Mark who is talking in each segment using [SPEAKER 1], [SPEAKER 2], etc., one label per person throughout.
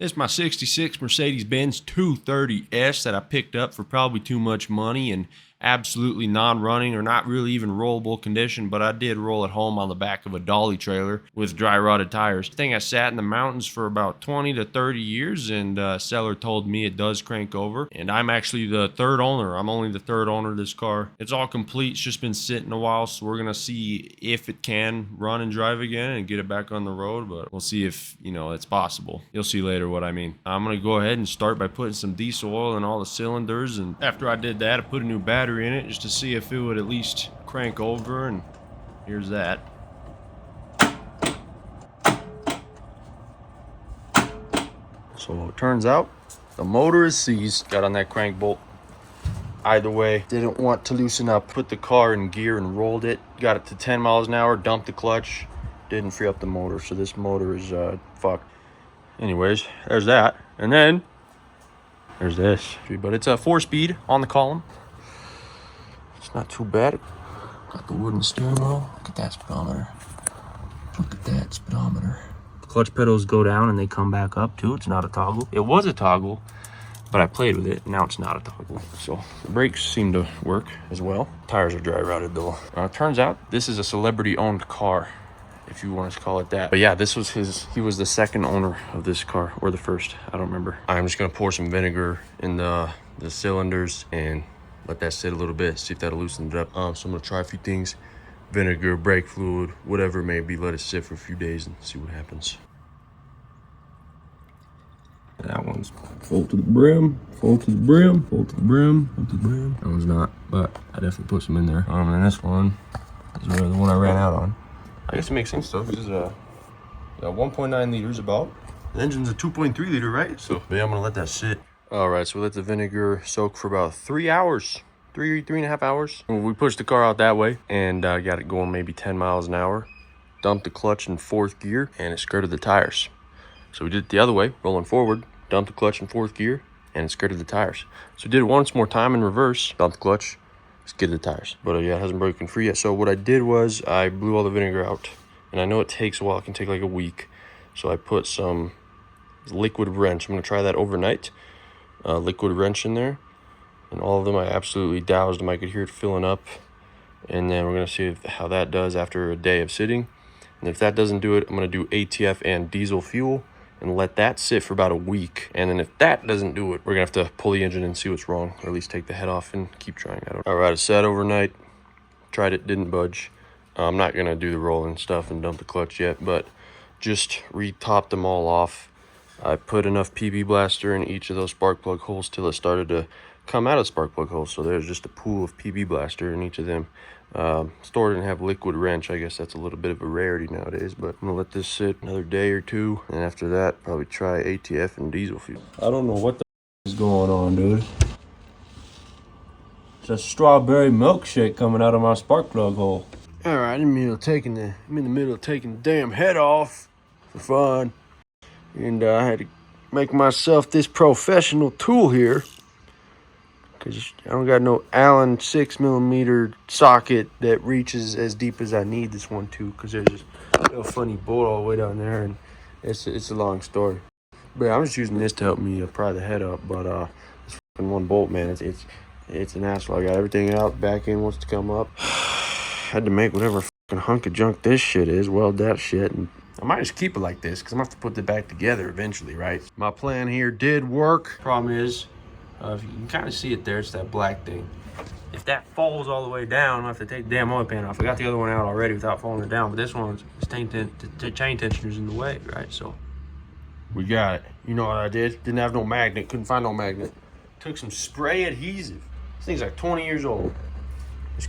[SPEAKER 1] It's my 66 Mercedes-Benz 230S that I picked up for probably too much money and absolutely non-running or not really even rollable condition, but I did roll it home on the back of a dolly trailer with dry rotted tires. I think I sat in the mountains for about 20 to 30 years, and seller told me it does crank over, and I'm actually the third owner. I'm only the third owner of this car. It's all complete. It's just been sitting a while, so we're gonna see if it can run and drive again and get it back on the road, but we'll see if, you know, it's possible. You'll see later what I mean. I'm gonna go ahead and start by putting some diesel oil in all the cylinders, and after I did that, I put a new battery in it just to see if it would at least crank over, and here's that. So it turns out the motor is seized. Got on that crank bolt. Either way, didn't want to loosen up. Put the car in gear and rolled it. Got it to 10 miles an hour, dumped the clutch. Didn't free up the motor, so this motor is fucked. Anyways, there's that. And then there's this. But it's a 4-speed on the column. It's not too bad. Got the wooden steering wheel. Look at that speedometer. Look at that speedometer. The clutch pedals go down and they come back up too. It's not a toggle. It was a toggle, but I played with it. Now it's not a toggle. So the brakes seem to work as well. Tires are dry rotted though. It turns out this is a celebrity owned car, if you want to call it that. But yeah, this was he was the second owner of this car, or the first, I don't remember. I'm just gonna pour some vinegar in the cylinders and let that sit a little bit, see if that'll loosen it up. So I'm gonna try a few things: vinegar, brake fluid, whatever it may be. Let it sit for a few days and see what happens. That one's full to the brim, full to the brim, full to the brim, full to the brim. That one's not, but I definitely put some in there. And then this one is the one I ran out on. I guess it makes sense though, because it's 1.9 liters about. The engine's a 2.3 liter, right? So yeah, I'm gonna let that sit. All right, so we let the vinegar soak for about 3 hours, three and a half hours. We pushed the car out that way and got it going maybe 10 miles an hour. Dumped the clutch in 4th gear and it skirted the tires. So we did it the other way, rolling forward, dumped the clutch in 4th gear and it skirted the tires. So we did it once more time in reverse, dumped the clutch, skidded the tires. But yeah, it hasn't broken free yet. So what I did was I blew all the vinegar out, and I know it takes a while. It can take like a week. So I put some liquid wrench. I'm gonna try that overnight. Liquid wrench in there, and all of them I absolutely doused them. I could hear it filling up, and then we're gonna see how that does after a day of sitting. And if that doesn't do it, I'm gonna do ATF and diesel fuel and let that sit for about a week. And then if that doesn't do it, we're gonna have to pull the engine and see what's wrong, or at least take the head off and keep trying that. All right, it sat overnight, tried it, didn't budge. I'm not gonna do the rolling stuff and dump the clutch yet, but just re-topped them all off. I put enough PB Blaster in each of those spark plug holes till it started to come out of spark plug holes. So there's just a pool of PB Blaster in each of them. Stored and have liquid wrench. I guess that's a little bit of a rarity nowadays, but I'm gonna let this sit another day or two, and after that probably try ATF and diesel fuel. I don't know what the is going on, dude. It's a strawberry milkshake coming out of my spark plug hole. All right, I'm in the middle of taking the damn head off for fun, and I had to make myself this professional tool here, because I don't got no Allen 6mm socket that reaches as deep as I need this one to, because there's just a little funny bolt all the way down there, and it's a long story. But I'm just using this to help me pry the head up. But this fucking one bolt, man, it's an asshole. I got everything out, back end wants to come up. Had to make whatever fucking hunk of junk this shit is, weld that shit, and I might just keep it like this, because I'm gonna have to put it back together eventually, right? My plan here did work. Problem is, if you can kind of see it there, it's that black thing. If that falls all the way down, I have to take the damn oil pan off. I got the other one out already without falling it down, but this one's chain tensioner's in the way, right? So we got it. You know what I did? Didn't have no magnet, couldn't find no magnet. Took some spray adhesive. This thing's like 20 years old. Just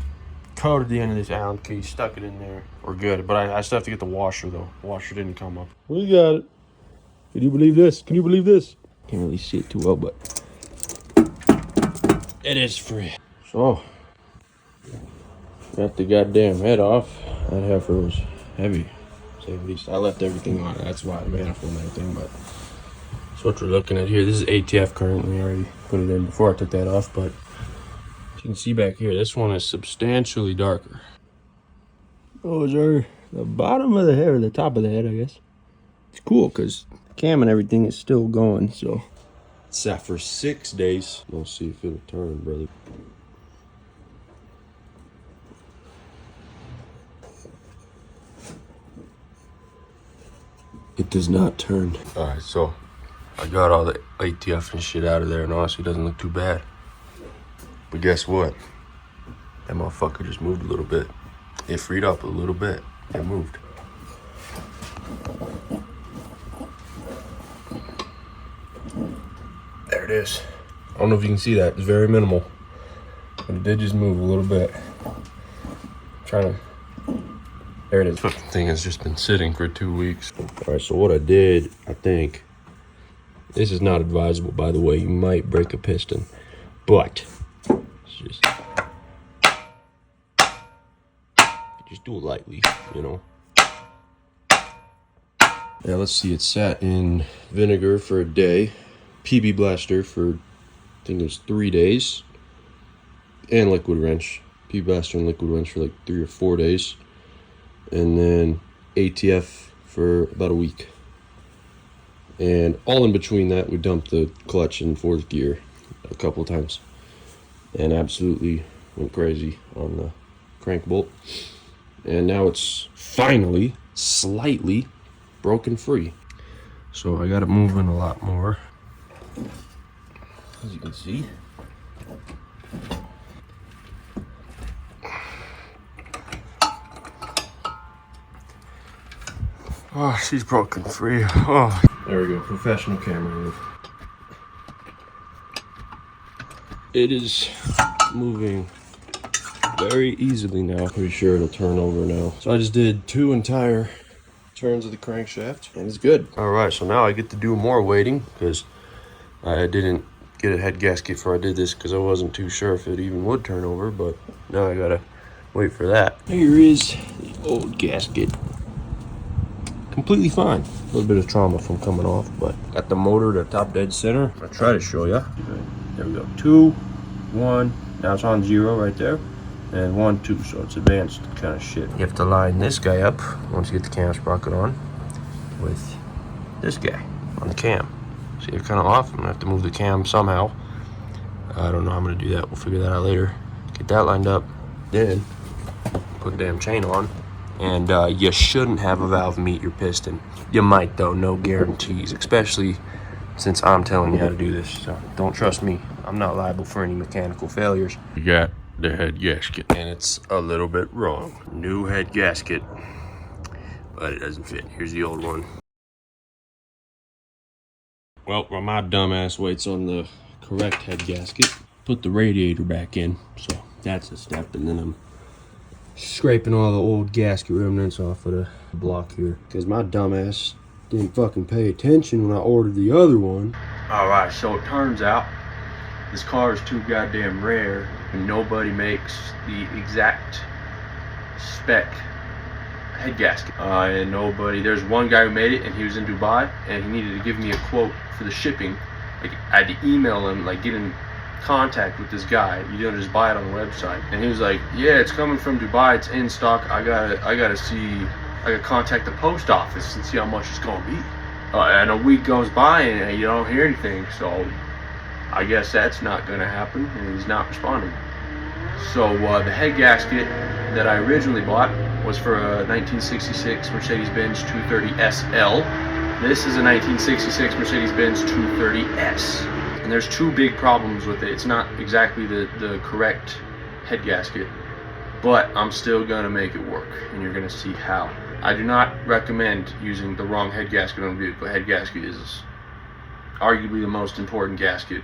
[SPEAKER 1] coated the end of this Allen key, stuck it in there. We're good, but I still have to get the washer though. The washer didn't come up. We got it. Can you believe this? Can you believe this? Can't really see it too well, but it is free. So, got the goddamn head off. That heifer was heavy, to say the least. I left everything on it. That's why the manifold and everything, but that's what we're looking at here. This is ATF currently. I already put it in before I took that off, but as you can see back here, this one is substantially darker. Those are the bottom of the head, or the top of the head, I guess. It's cool, because cam and everything is still going, so it's sat for 6 days. We'll see if it'll turn, brother. It does not turn. All right, so I got all the ATF and shit out of there, and honestly, it doesn't look too bad. But guess what? That motherfucker just moved a little bit. It freed up a little bit. It moved. There it is. I don't know if you can see that. It's very minimal. But it did just move a little bit. I'm trying to... There it is. The thing has just been sitting for 2 weeks. All right, so what I did, I think... This is not advisable, by the way. You might break a piston. But... It's just do it lightly, you know. Yeah, let's see. It sat in vinegar for a day. PB Blaster for, I think it was 3 days. And liquid wrench. PB Blaster and liquid wrench for like 3 or 4 days. And then ATF for about a week. And all in between that, we dumped the clutch in 4th gear a couple of times. And absolutely went crazy on the crank bolt. And now it's finally slightly broken free. So I got it moving a lot more, as you can see. Oh, she's broken free. Oh, there we go. Professional camera move. It is moving very easily now. Pretty sure it'll turn over now. So I just did 2 entire turns of the crankshaft, and it's good. All right, so now I get to do more weighting because I didn't get a head gasket before I did this because I wasn't too sure if it even would turn over, but now I gotta wait for that. Here is the old gasket. Completely fine. A little bit of trauma from coming off, but got the motor to top dead center. I'll try to show you. There we go. 2, 1. Now it's on 0 right there. And 1, 2. So it's advanced kind of shit. You have to line this guy up once you get the cam sprocket on with this guy on the cam. See, they're kind of off. I'm gonna have to move the cam somehow. I don't know how I'm gonna do that. We'll figure that out later. Get that lined up. Then put the damn chain on. And you shouldn't have a valve meet your piston. You might though, no guarantees, especially since I'm telling you how to do this. So don't trust me. I'm not liable for any mechanical failures. You got the head gasket, and it's a little bit wrong. New head gasket, but it doesn't fit. Here's the old one. Well, while my dumbass waits on the correct head gasket, put the radiator back in. So that's a step, and then I'm scraping all the old gasket remnants off of the block here because my dumbass didn't fucking pay attention when I ordered the other one. All right, so it turns out this car is too goddamn rare and nobody makes the exact spec head gasket. And there's one guy who made it, and he was in Dubai, and he needed to give me a quote for the shipping. Like, I had to email him, like, get in contact with this guy. You don't just buy it on the website. And he was like, yeah, it's coming from Dubai, it's in stock. I gotta contact the post office and see how much it's gonna be. And a week goes by and you don't hear anything, so I guess that's not gonna happen, and he's not responding. So the head gasket that I originally bought was for a 1966 Mercedes-Benz 230 SL. This is a 1966 Mercedes-Benz 230S. And there's 2 big problems with it. It's not exactly the correct head gasket, but I'm still gonna make it work, and you're gonna see how. I do not recommend using the wrong head gasket on a vehicle. Head gasket is arguably the most important gasket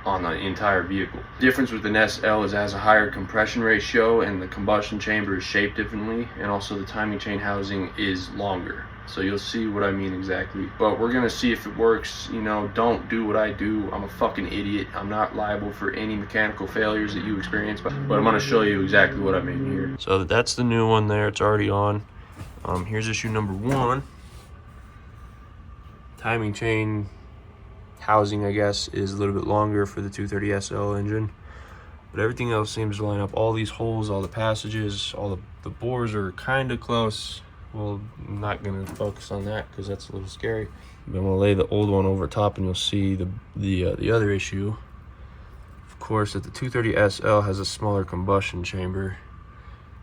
[SPEAKER 1] on the entire vehicle. The difference with an SL is it has a higher compression ratio, and the combustion chamber is shaped differently, and also the timing chain housing is longer. So you'll see what I mean exactly. But we're gonna see if it works. You know, don't do what I do. I'm a fucking idiot. I'm not liable for any mechanical failures that you experience, but I'm gonna show you exactly what I mean here. So that's the new one there. It's already on. Here's issue number 1. Timing chain housing, I guess, is a little bit longer for the 230 SL engine, but everything else seems to line up. All these holes, all the passages, all the bores are kind of close Well, I'm not gonna focus on that because that's a little scary. But I'm gonna lay the old one over top, and you'll see the other issue. Of course, that the 230 SL has a smaller combustion chamber.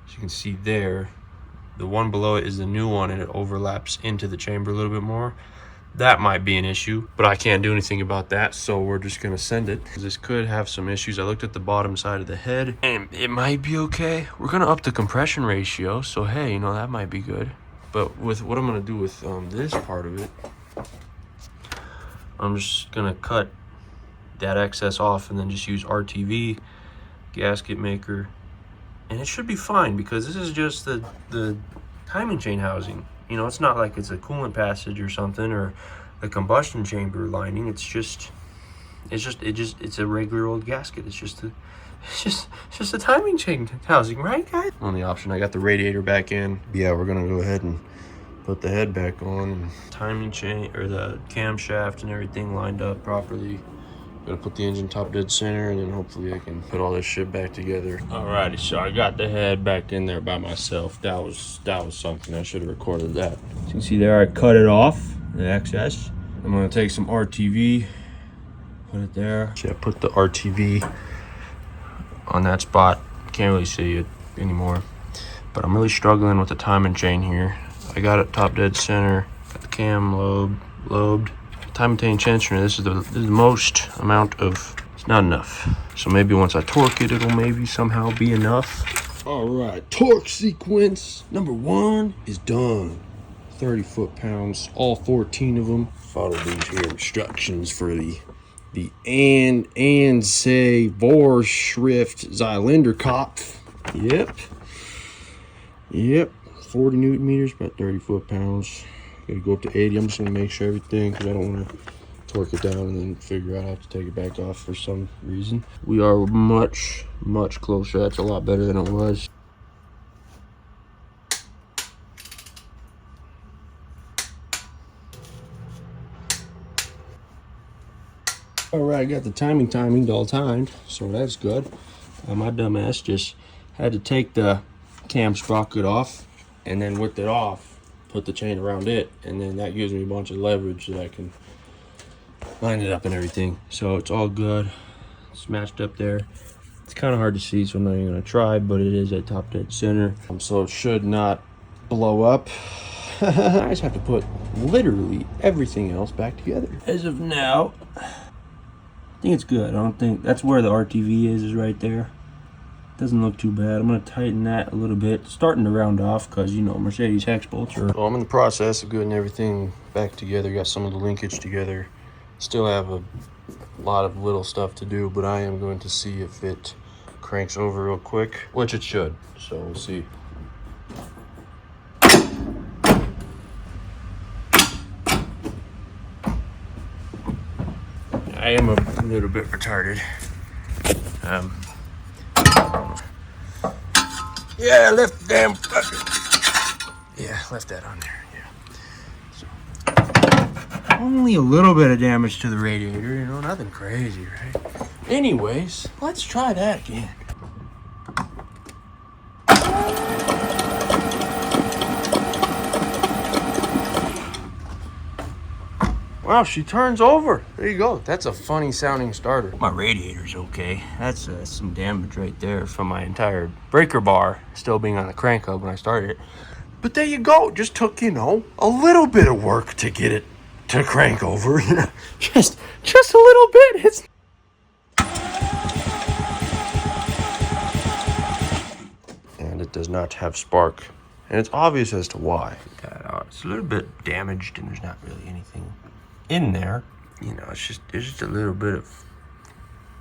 [SPEAKER 1] As you can see there, the one below it is the new one, and it overlaps into the chamber a little bit more. That might be an issue, but I can't do anything about that, so we're just gonna send it. This could have some issues. I looked at the bottom side of the head, and it might be okay. We're gonna up the compression ratio, so hey, you know, that might be good. But with what I'm gonna do with this part of it, I'm just gonna cut that excess off and then just use RTV, gasket maker, and it should be fine because this is just the timing chain housing. You know, it's not like it's a coolant passage or something or a combustion chamber lining. It's a regular old gasket. It's just a timing chain housing, right, guys? On the option, I got the radiator back in. Yeah, we're gonna go ahead and put the head back on, and timing chain or the camshaft and everything lined up properly. Gonna put the engine top dead center, and then hopefully I can put all this shit back together. Alrighty, so I got the head back in there by myself. That was something. I should have recorded that. As you can see there, I cut it off, the excess. I'm gonna take some RTV, put it there. See, I put the RTV on that spot. Can't really see it anymore, but I'm really struggling with the timing chain here. I got it top dead center, got the cam lobed. Timing chain tensioner, this is the most amount of, it's not enough. So maybe once I torque it, it'll maybe somehow be enough. All right, torque sequence number 1 is done. 30 foot-pounds, all 14 of them. Follow these here instructions for the Ansay Vorschrift Zylinderkopf. Yep, 40 Newton meters, about 30 foot-pounds. Gotta go up to 80. I'm just gonna make sure everything, because I don't want to torque it down and then figure out I have to take it back off for some reason. We are much closer. That's a lot better than it was. All right, I got the timing all timed, so that's good. My dumbass just had to take the cam sprocket off and then with it off, put the chain around it, and then that gives me a bunch of leverage that I can line it up and everything. So it's all good. It's matched up there. It's kind of hard to see, so I'm not even gonna try, but it is at top dead center. So it should not blow up. I just have to put literally everything else back together. As of now, I think it's good. I don't think, that's where the RTV is right there. Doesn't look too bad. I'm gonna tighten that a little bit, starting to round off, because you know Mercedes hex bolts are. So I'm in the process of getting everything back together. Got some of the linkage together. Still have a lot of little stuff to do, but I am going to see if it cranks over real quick, which it should. So we'll see. I am a little bit retarded. Yeah, lift the damn fucker. Yeah, left that on there. Yeah. So, only a little bit of damage to the radiator, you know, nothing crazy, right? Anyways, let's try that again. Wow, she turns over. There you go. That's a funny sounding starter. My radiator's okay. That's some damage right there from my entire breaker bar still being on the crank hub when I started it. But there you go. Just took, you know, a little bit of work to get it to crank over. just a little bit. It's and it does not have spark. And it's obvious as to why. It's a little bit damaged and there's not really anything in there, you know, it's just a little bit of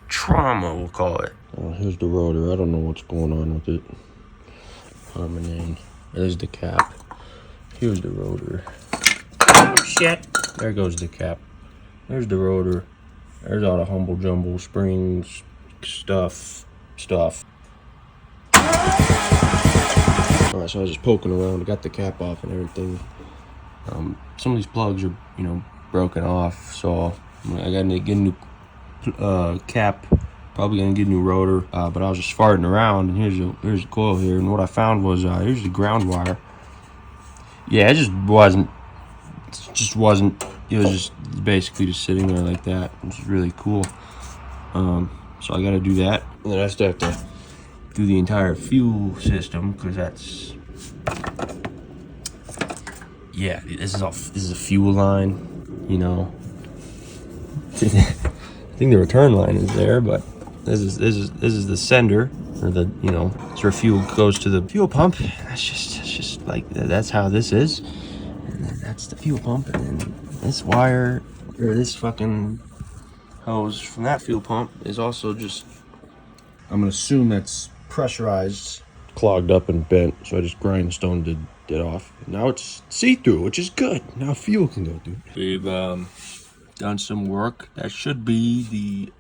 [SPEAKER 1] trauma, we'll call it. Here's the rotor. I don't know what's going on with it. Coming in. There's the cap. Here's the rotor. Oh shit! There goes the cap. There's the rotor. There's all the humble jumble springs, stuff. Alright, so I was just poking around. I got the cap off and everything. Some of these plugs are, you know, broken off, so I gotta get a new cap, probably gonna get a new rotor, but I was just farting around, and here's the coil here, and what I found was here's the ground wire, Yeah, it just wasn't. It was just basically just sitting there like that, which is really cool. So I got to do that, and then I still have to do the entire fuel system because that's, yeah, this is a fuel line, you know. I think the return line is there, but this is the sender, or the, you know, it's where fuel goes to the fuel pump. That's just like, that's how this is. And then that's the fuel pump, and then this wire, or this fucking hose from that fuel pump is also just, I'm gonna assume that's pressurized, clogged up and bent, so I just grindstone it off. Now it's see-through, which is good. Now fuel can go through. We've done some work. That should be the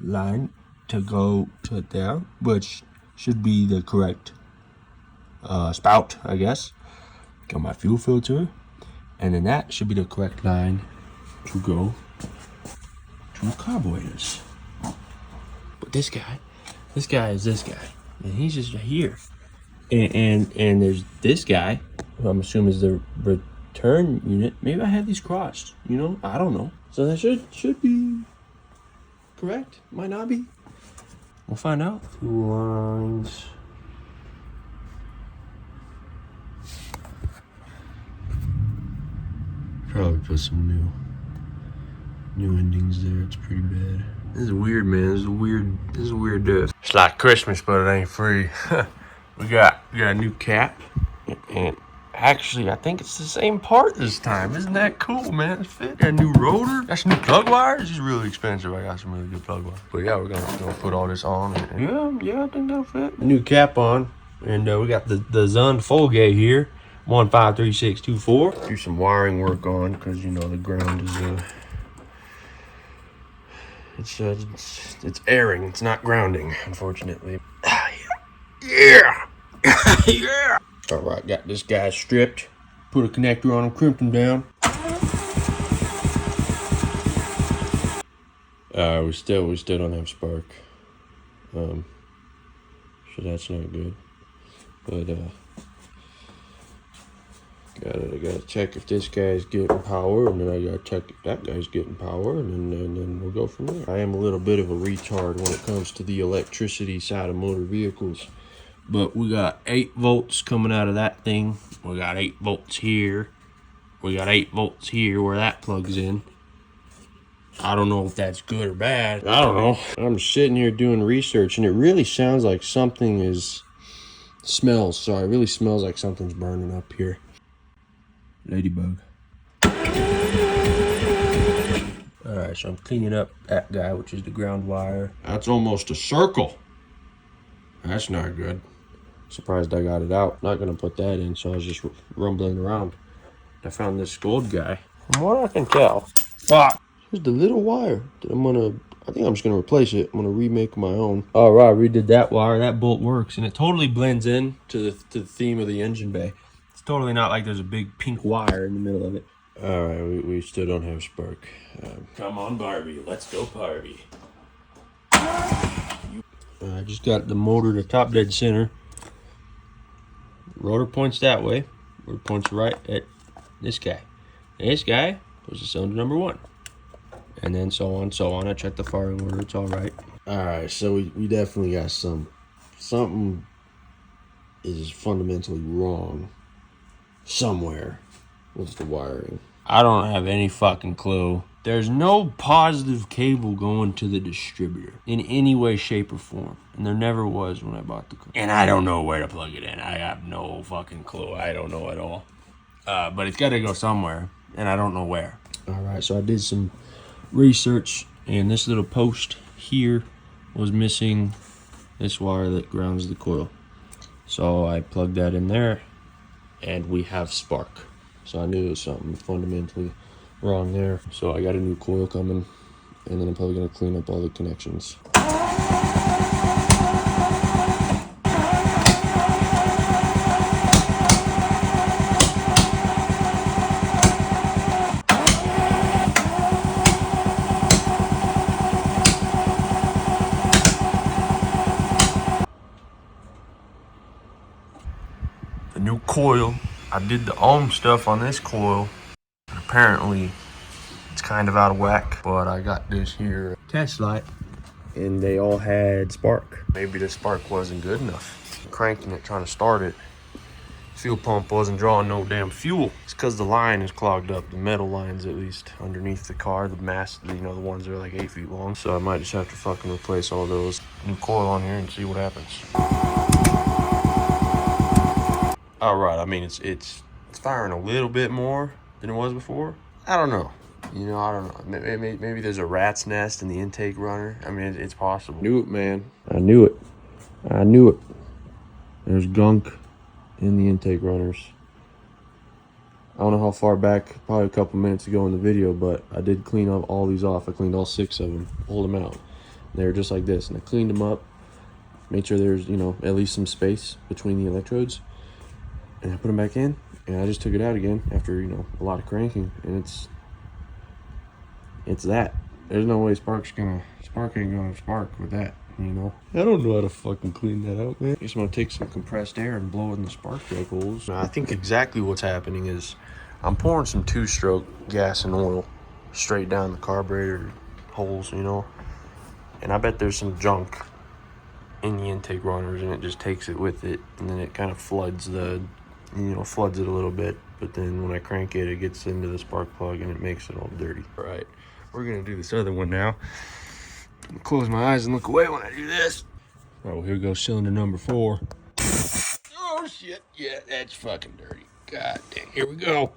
[SPEAKER 1] line to go to there, which should be the correct spout, I guess. Got my fuel filter, and then that should be the correct line to go to the carburetors. But this guy is this guy, and he's just here. And there's this guy, who I'm assuming is the return unit. Maybe I have these crossed, you know? I don't know. So that should be correct. Might not be. We'll find out. Fuel lines. Probably put some new endings there. It's pretty bad. This is weird, man. This is a weird day. It's like Christmas, but it ain't free. we got a new cap, and actually I think it's the same part this time. Isn't that cool, man? It's fit. Got a new rotor. Got some new plug wires. This is really expensive. I got some really good plug wires. But yeah, we're gonna put all this on. And yeah, I think that'll fit. New cap on, and we got the Zund Folgate here. 153624. Do some wiring work on, because you know the ground is it's airing. It's not grounding, unfortunately. Yeah. Yeah. All right, got this guy stripped. Put a connector on him, crimped him down. We still don't have spark. So that's not good. But gotta check if this guy's getting power, and then I gotta check if that guy's getting power, and then we'll go from there. I am a little bit of a retard when it comes to the electricity side of motor vehicles, but we got 8 volts coming out of that thing. We got 8 volts here. We got 8 volts here where that plugs in. I don't know if that's good or bad. I don't know. I'm sitting here doing research, and it really sounds like something smells. Sorry, it really smells like something's burning up here. Ladybug. Alright, so I'm cleaning up that guy, which is the ground wire. That's almost a circle. That's not good. Surprised I got it out. Not gonna put that in, so I was just rumbling around. I found this gold guy. From what I can tell, fuck, here's the little wire that I think I'm just gonna replace it. I'm gonna remake my own. Alright, redid that wire. That bolt works, and it totally blends in to the theme of the engine bay. It's totally not like there's a big pink wire in the middle of it. All right, we still don't have spark. Come on, Barbie. Let's go, Barbie. I just got the motor to top dead center. Rotor points that way. Rotor points right at this guy. And this guy was the cylinder number 1. And then so on. I checked the firing order. It's all right. All right, so we definitely got something is fundamentally wrong somewhere with the wiring. I don't have any fucking clue. There's no positive cable going to the distributor in any way, shape, or form. And there never was when I bought the car. And I don't know where to plug it in. I have no fucking clue. I don't know at all. But it's got to go somewhere, and I don't know where. All right, so I did some research, and this little post here was missing this wire that grounds the coil. So I plugged that in there, and we have spark. So I knew there was something fundamentally wrong there. So I got a new coil coming, and then I'm probably gonna clean up all the connections. The new coil I did the ohm stuff on this coil. Apparently, it's kind of out of whack, but I got this here test light, and they all had spark. Maybe the spark wasn't good enough. Cranking it, trying to start it. Fuel pump wasn't drawing no damn fuel. It's because the line is clogged up. The metal lines, at least, underneath the car. The mast, you know, the ones that are like 8 feet long. So I might just have to fucking replace all those. New coil on here and see what happens. All right, I mean, it's firing a little bit more than it was before. I don't know. You know, I don't know. Maybe there's a rat's nest in the intake runner. I mean, it's possible. Knew it, man. I knew it. I knew it. There's gunk in the intake runners. I don't know how far back, probably a couple minutes ago in the video, but I did clean up all these off. I cleaned all 6 of them, pulled them out. They were just like this, and I cleaned them up, made sure there's, you know, at least some space between the electrodes, and I put them back in, and I just took it out again after, you know, a lot of cranking, and it's that. There's no way spark ain't gonna spark with that. You know, I don't know how to fucking clean that out, man. I just want to take some compressed air and blow it in the spark plug holes. Now, I think exactly what's happening is I'm pouring some 2-stroke gas and oil straight down the carburetor holes, you know, and I bet there's some junk in the intake runners, and it just takes it with it, and then it kind of floods it a little bit. But then when I crank it, it gets into the spark plug and it makes it all dirty. All right, we're gonna do this other one now. Close my eyes and look away when I do this. All right, well, here goes cylinder number 4. Oh, shit. Yeah, that's fucking dirty. God damn. Here we go.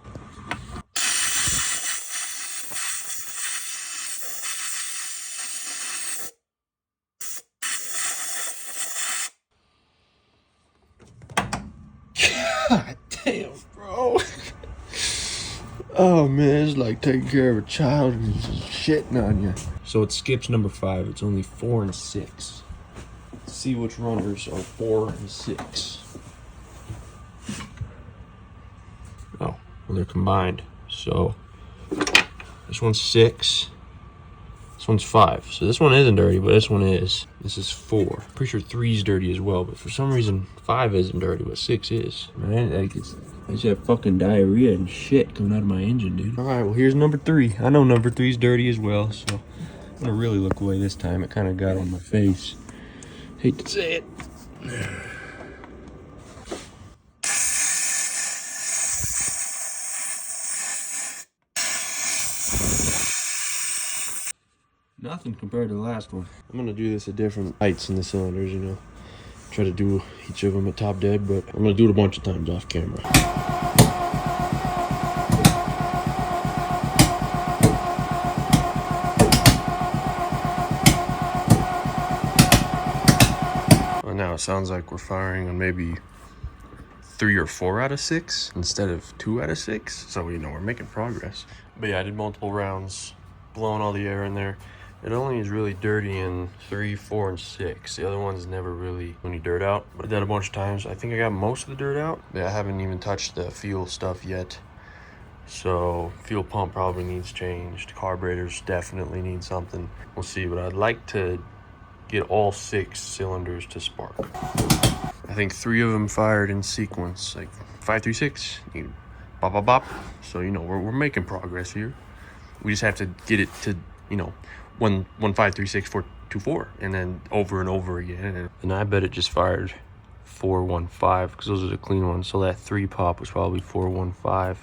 [SPEAKER 1] God damn, bro. Oh, man, it's like taking care of a child and just shitting on you. So it skips number 5. It's only 4 and 6. Let's see which runners are 4 and 6. Oh, well, they're combined. So this one's 6. This one's 5. So this one isn't dirty, but this one is. This is 4. Pretty sure 3's dirty as well, but for some reason 5 isn't dirty, but 6 is. Man, I just have fucking diarrhea and shit coming out of my engine, dude. All right, well, here's number 3. I know number 3's dirty as well, so I'm gonna really look away this time. It kind of got on my face. Hate to say it. Nothing compared to the last one. I'm gonna do this at different heights in the cylinders, you know. Try to do each of them at top dead, but I'm gonna do it a bunch of times off camera. Well, now it sounds like we're firing on maybe 3 or 4 out of 6 instead of 2 out of 6. So, you know, we're making progress. But yeah, I did multiple rounds, blowing all the air in there. It only is really dirty in 3, 4, and 6. The other ones never really any dirt out. But I did a bunch of times. I think I got most of the dirt out. Yeah, I haven't even touched the fuel stuff yet. So fuel pump probably needs changed. Carburetors definitely need something. We'll see, but I'd like to get all 6 cylinders to spark. I think 3 of them fired in sequence, like 5, 3, 6. You bop, bop, bop. So, you know, we're making progress here. We just have to get it to, you know, 1, 5, 3, 6, 4, 2, 4, and then over and over again. And I bet it just fired 4, 1, 5 because those are the clean ones. So that 3 pop was probably 4, 1, 5.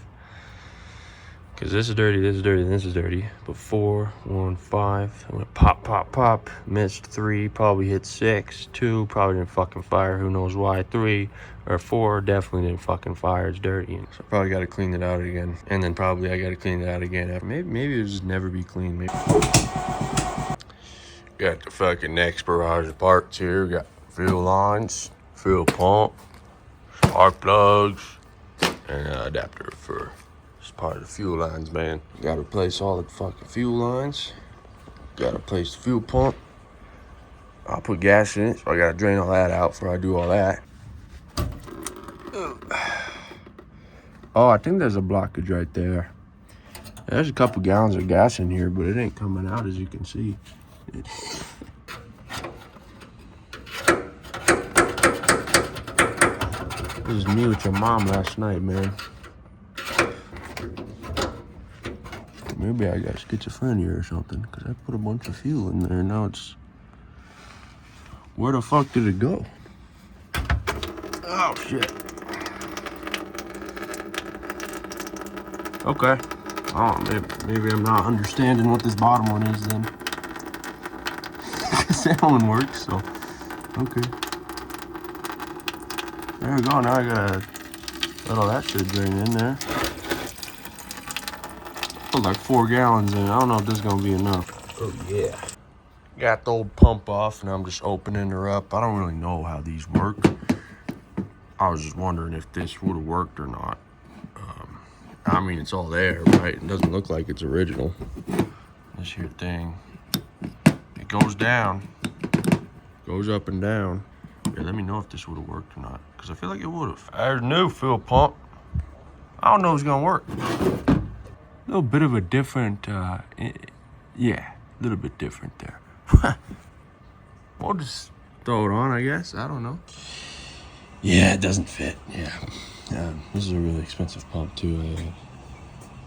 [SPEAKER 1] Because this is dirty, this is dirty, and this is dirty. But 4, 1, 5. I went pop, pop, pop. Missed 3, probably hit 6. 2, probably didn't fucking fire. Who knows why? 3 or 4 definitely didn't fucking fire. It's dirty. So I probably got to clean it out again. And then probably I got to clean it out again. Maybe it'll just never be clean. Maybe. Got the fucking next barrage of parts here. Got fuel lines, fuel pump, spark plugs, and an adapter for part of the fuel lines, man. Gotta replace all the fucking fuel lines. Gotta replace the fuel pump. I'll put gas in it, so I gotta drain all that out before I do all that. Oh, I think there's a blockage right there. There's a couple gallons of gas in here, but it ain't coming out, as you can see. This is me with your mom last night, man. Maybe I got schizophrenia or something, because I put a bunch of fuel in there, and now it's... Where the fuck did it go? Oh, shit. Okay. Oh, maybe I'm not understanding what this bottom one is then. Because that one works, so... Okay. There we go, now I gotta let all that shit drain in there. Put like 4 gallons in. I don't know if this is gonna be enough. Oh yeah. Got the old pump off and I'm just opening her up. I don't really know how these work. I was just wondering if this would have worked or not. I mean, it's all there, right? It doesn't look like it's original. This here thing, it goes down, goes up and down. Yeah, let me know if this would have worked or not, because I feel like it would have. There's a new fuel pump. I don't know if it's gonna work. A little bit of a different, yeah, a little bit different there. We'll just throw it on, I guess. I don't know. Yeah, it doesn't fit. Yeah. This is a really expensive pump too.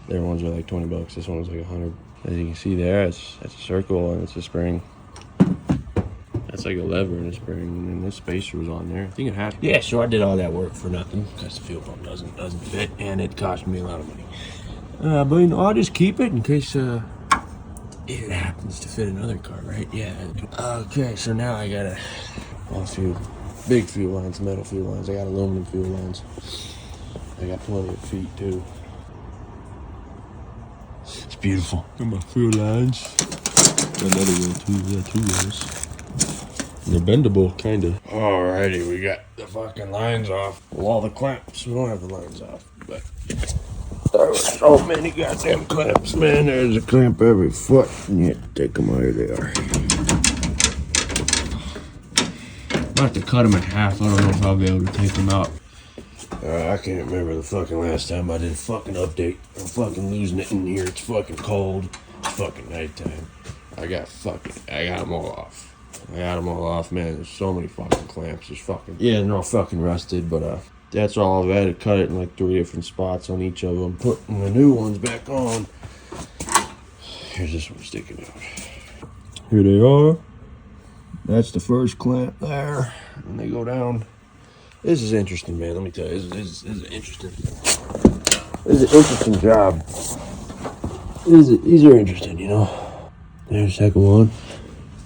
[SPEAKER 1] Their ones are like 20 bucks. This one was like 100. As you can see there, that's a circle and it's a spring. That's like a lever and a spring, and then this spacer was on there. I think it had. Yeah, so I did all that work for nothing because the fuel pump doesn't fit, and it cost me a lot of money. But you know, I'll just keep it in case it happens to fit another car, right? Yeah. Okay, so now I got a few big fuel lines, metal fuel lines. I got aluminum fuel lines. I got plenty of feet too. It's beautiful. Got my fuel lines. Got another one too. Yeah, 2 wheels. They're bendable, kind of. Alrighty, we got the fucking lines off. Well, all the clamps. We don't have the lines off, but there were so many goddamn clamps, man. There's a clamp every foot, and you have to take them out. Here they are. I'll have to cut them in half. I don't know if I'll be able to take them out. I can't remember the fucking last time I did a fucking update. I'm fucking losing it in here. It's fucking cold. It's fucking nighttime. I got them all off. I got them all off, man. There's so many fucking clamps. There's fucking... Yeah, they're all fucking rusted, but that's all. I've had to cut it in like 3 different spots on each of them. Putting the new ones back on. Here's this one sticking out. Here they are. That's the first clamp there. And they go down. This is interesting, man. Let me tell you. This is interesting. This is an interesting job. These are interesting, you know. There's the second one.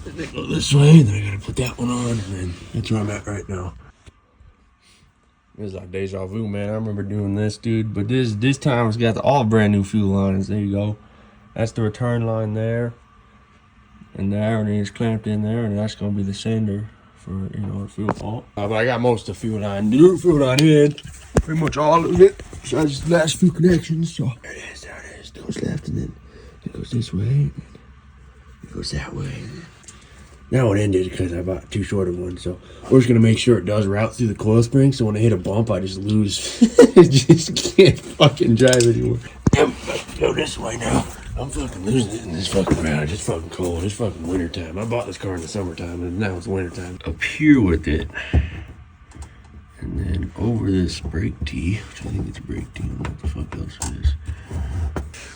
[SPEAKER 1] They go this way, and then I gotta put that one on, and then that's where I'm at right now. This is like deja vu, man. I remember doing this, dude. But this time it's got all brand new fuel lines. There you go. That's the return line there. And there, and it's clamped in there, and that's gonna be the sender for, you know, the fuel pump. But I got most of the fuel line. The new fuel line in. Pretty much all of it. Besides the last few connections. So there it is, It goes left, and then it goes this way, and then it goes that way. That one ended because I bought too short of one, so we're just gonna make sure it does route through the coil spring, so when I hit a bump, I just lose. I just can't fucking drive anymore. Go this way now. I'm fucking losing it in this fucking route. It's fucking cold. It's fucking wintertime. I bought this car in the summertime, and now it's wintertime. Up here with it, and then over this brake tee, which I think it's a brake tee. I don't know what the fuck else it is.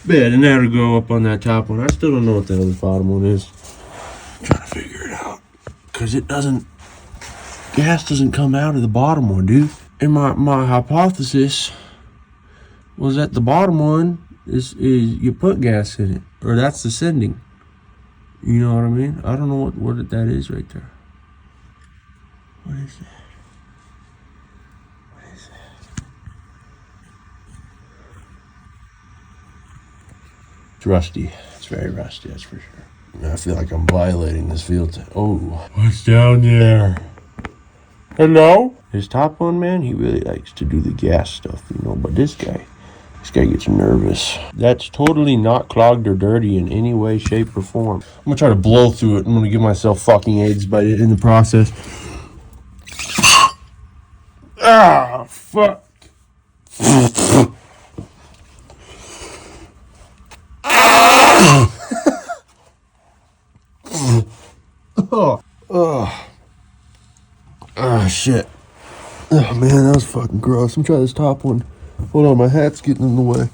[SPEAKER 1] But yeah, then that'll go up on that top one. I still don't know what the hell the bottom one is. Trying to figure it out, because gas doesn't come out of the bottom one, dude. And my hypothesis was that the bottom one is you put gas in it, or that's the sending. You know what I mean? I don't know what that is right there. What is that? What is that? It's rusty. It's very rusty, that's for sure. I feel like I'm violating this field. Oh, what's down there? Hello? His top one, man, he really likes to do the gas stuff, you know, but this guy gets nervous. That's totally not clogged or dirty in any way, shape, or form. I'm gonna try to blow through it. I'm gonna give myself fucking AIDS by in the process. Ah, fuck. Oh shit. Oh man, that was fucking gross. Let me try this top one. Hold on, my hat's getting in the way.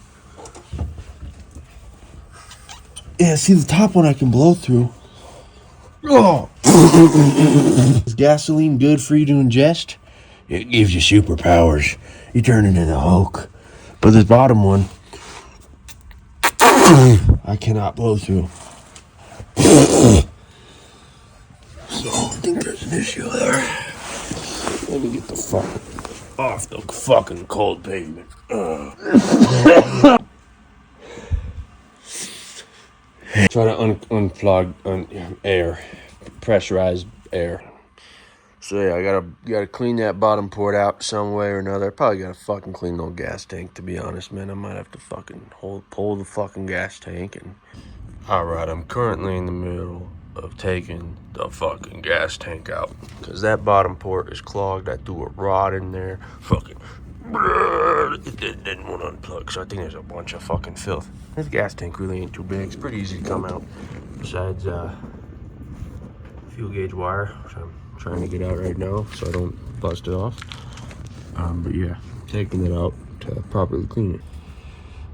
[SPEAKER 1] Yeah, see the top one I can blow through. Oh! Is gasoline good for you to ingest? It gives you superpowers. You turn into the Hulk. But this bottom one, I cannot blow through. So I think there's an issue there. Let me get the fuck off the fucking cold pavement. Try to unplug air, pressurized air. So yeah, I gotta clean that bottom port out some way or another. I probably gotta fucking clean the old gas tank, to be honest, man. I might have to fucking pull the fucking gas tank and. Alright, I'm currently in the middle of taking the fucking gas tank out. Cause that bottom port is clogged. I threw a rod in there. Fucking. It didn't want to unplug, so I think there's a bunch of fucking filth. This gas tank really ain't too big. It's pretty easy to come out. Besides, fuel gauge wire, which I'm trying to get out right now so I don't bust it off. But yeah, taking it out to properly clean it.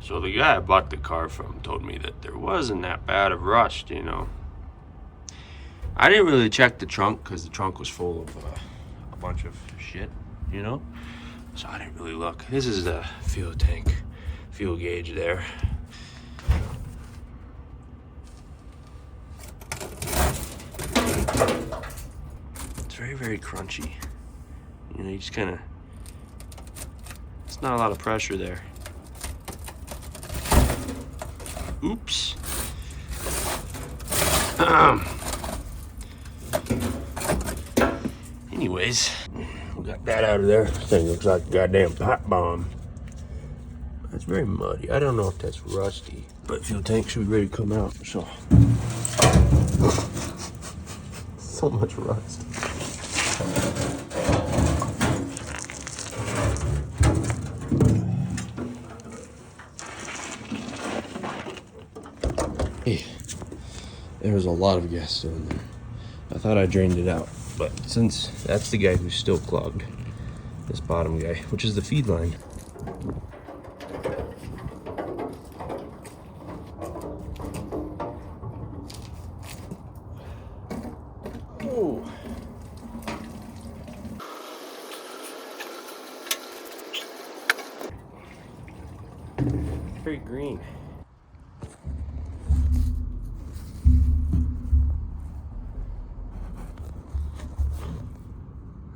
[SPEAKER 1] So the guy I bought the car from told me that there wasn't that bad of rust, you know. I didn't really check the trunk because the trunk was full of a bunch of shit, you know. So I didn't really look. This is the fuel tank, fuel gauge there. It's very, very crunchy. You know, you just kind of, it's not a lot of pressure there. Oops. Anyways, we got that out of there. This thing looks like a goddamn pipe bomb. It's very muddy. I don't know if that's rusty, but fuel tank should be ready to come out. So, so much rust. Hey, there was a lot of gas still in there. I thought I drained it out, but since that's the guy who's still clogged, this bottom guy, which is the feed line. Oh. Very green.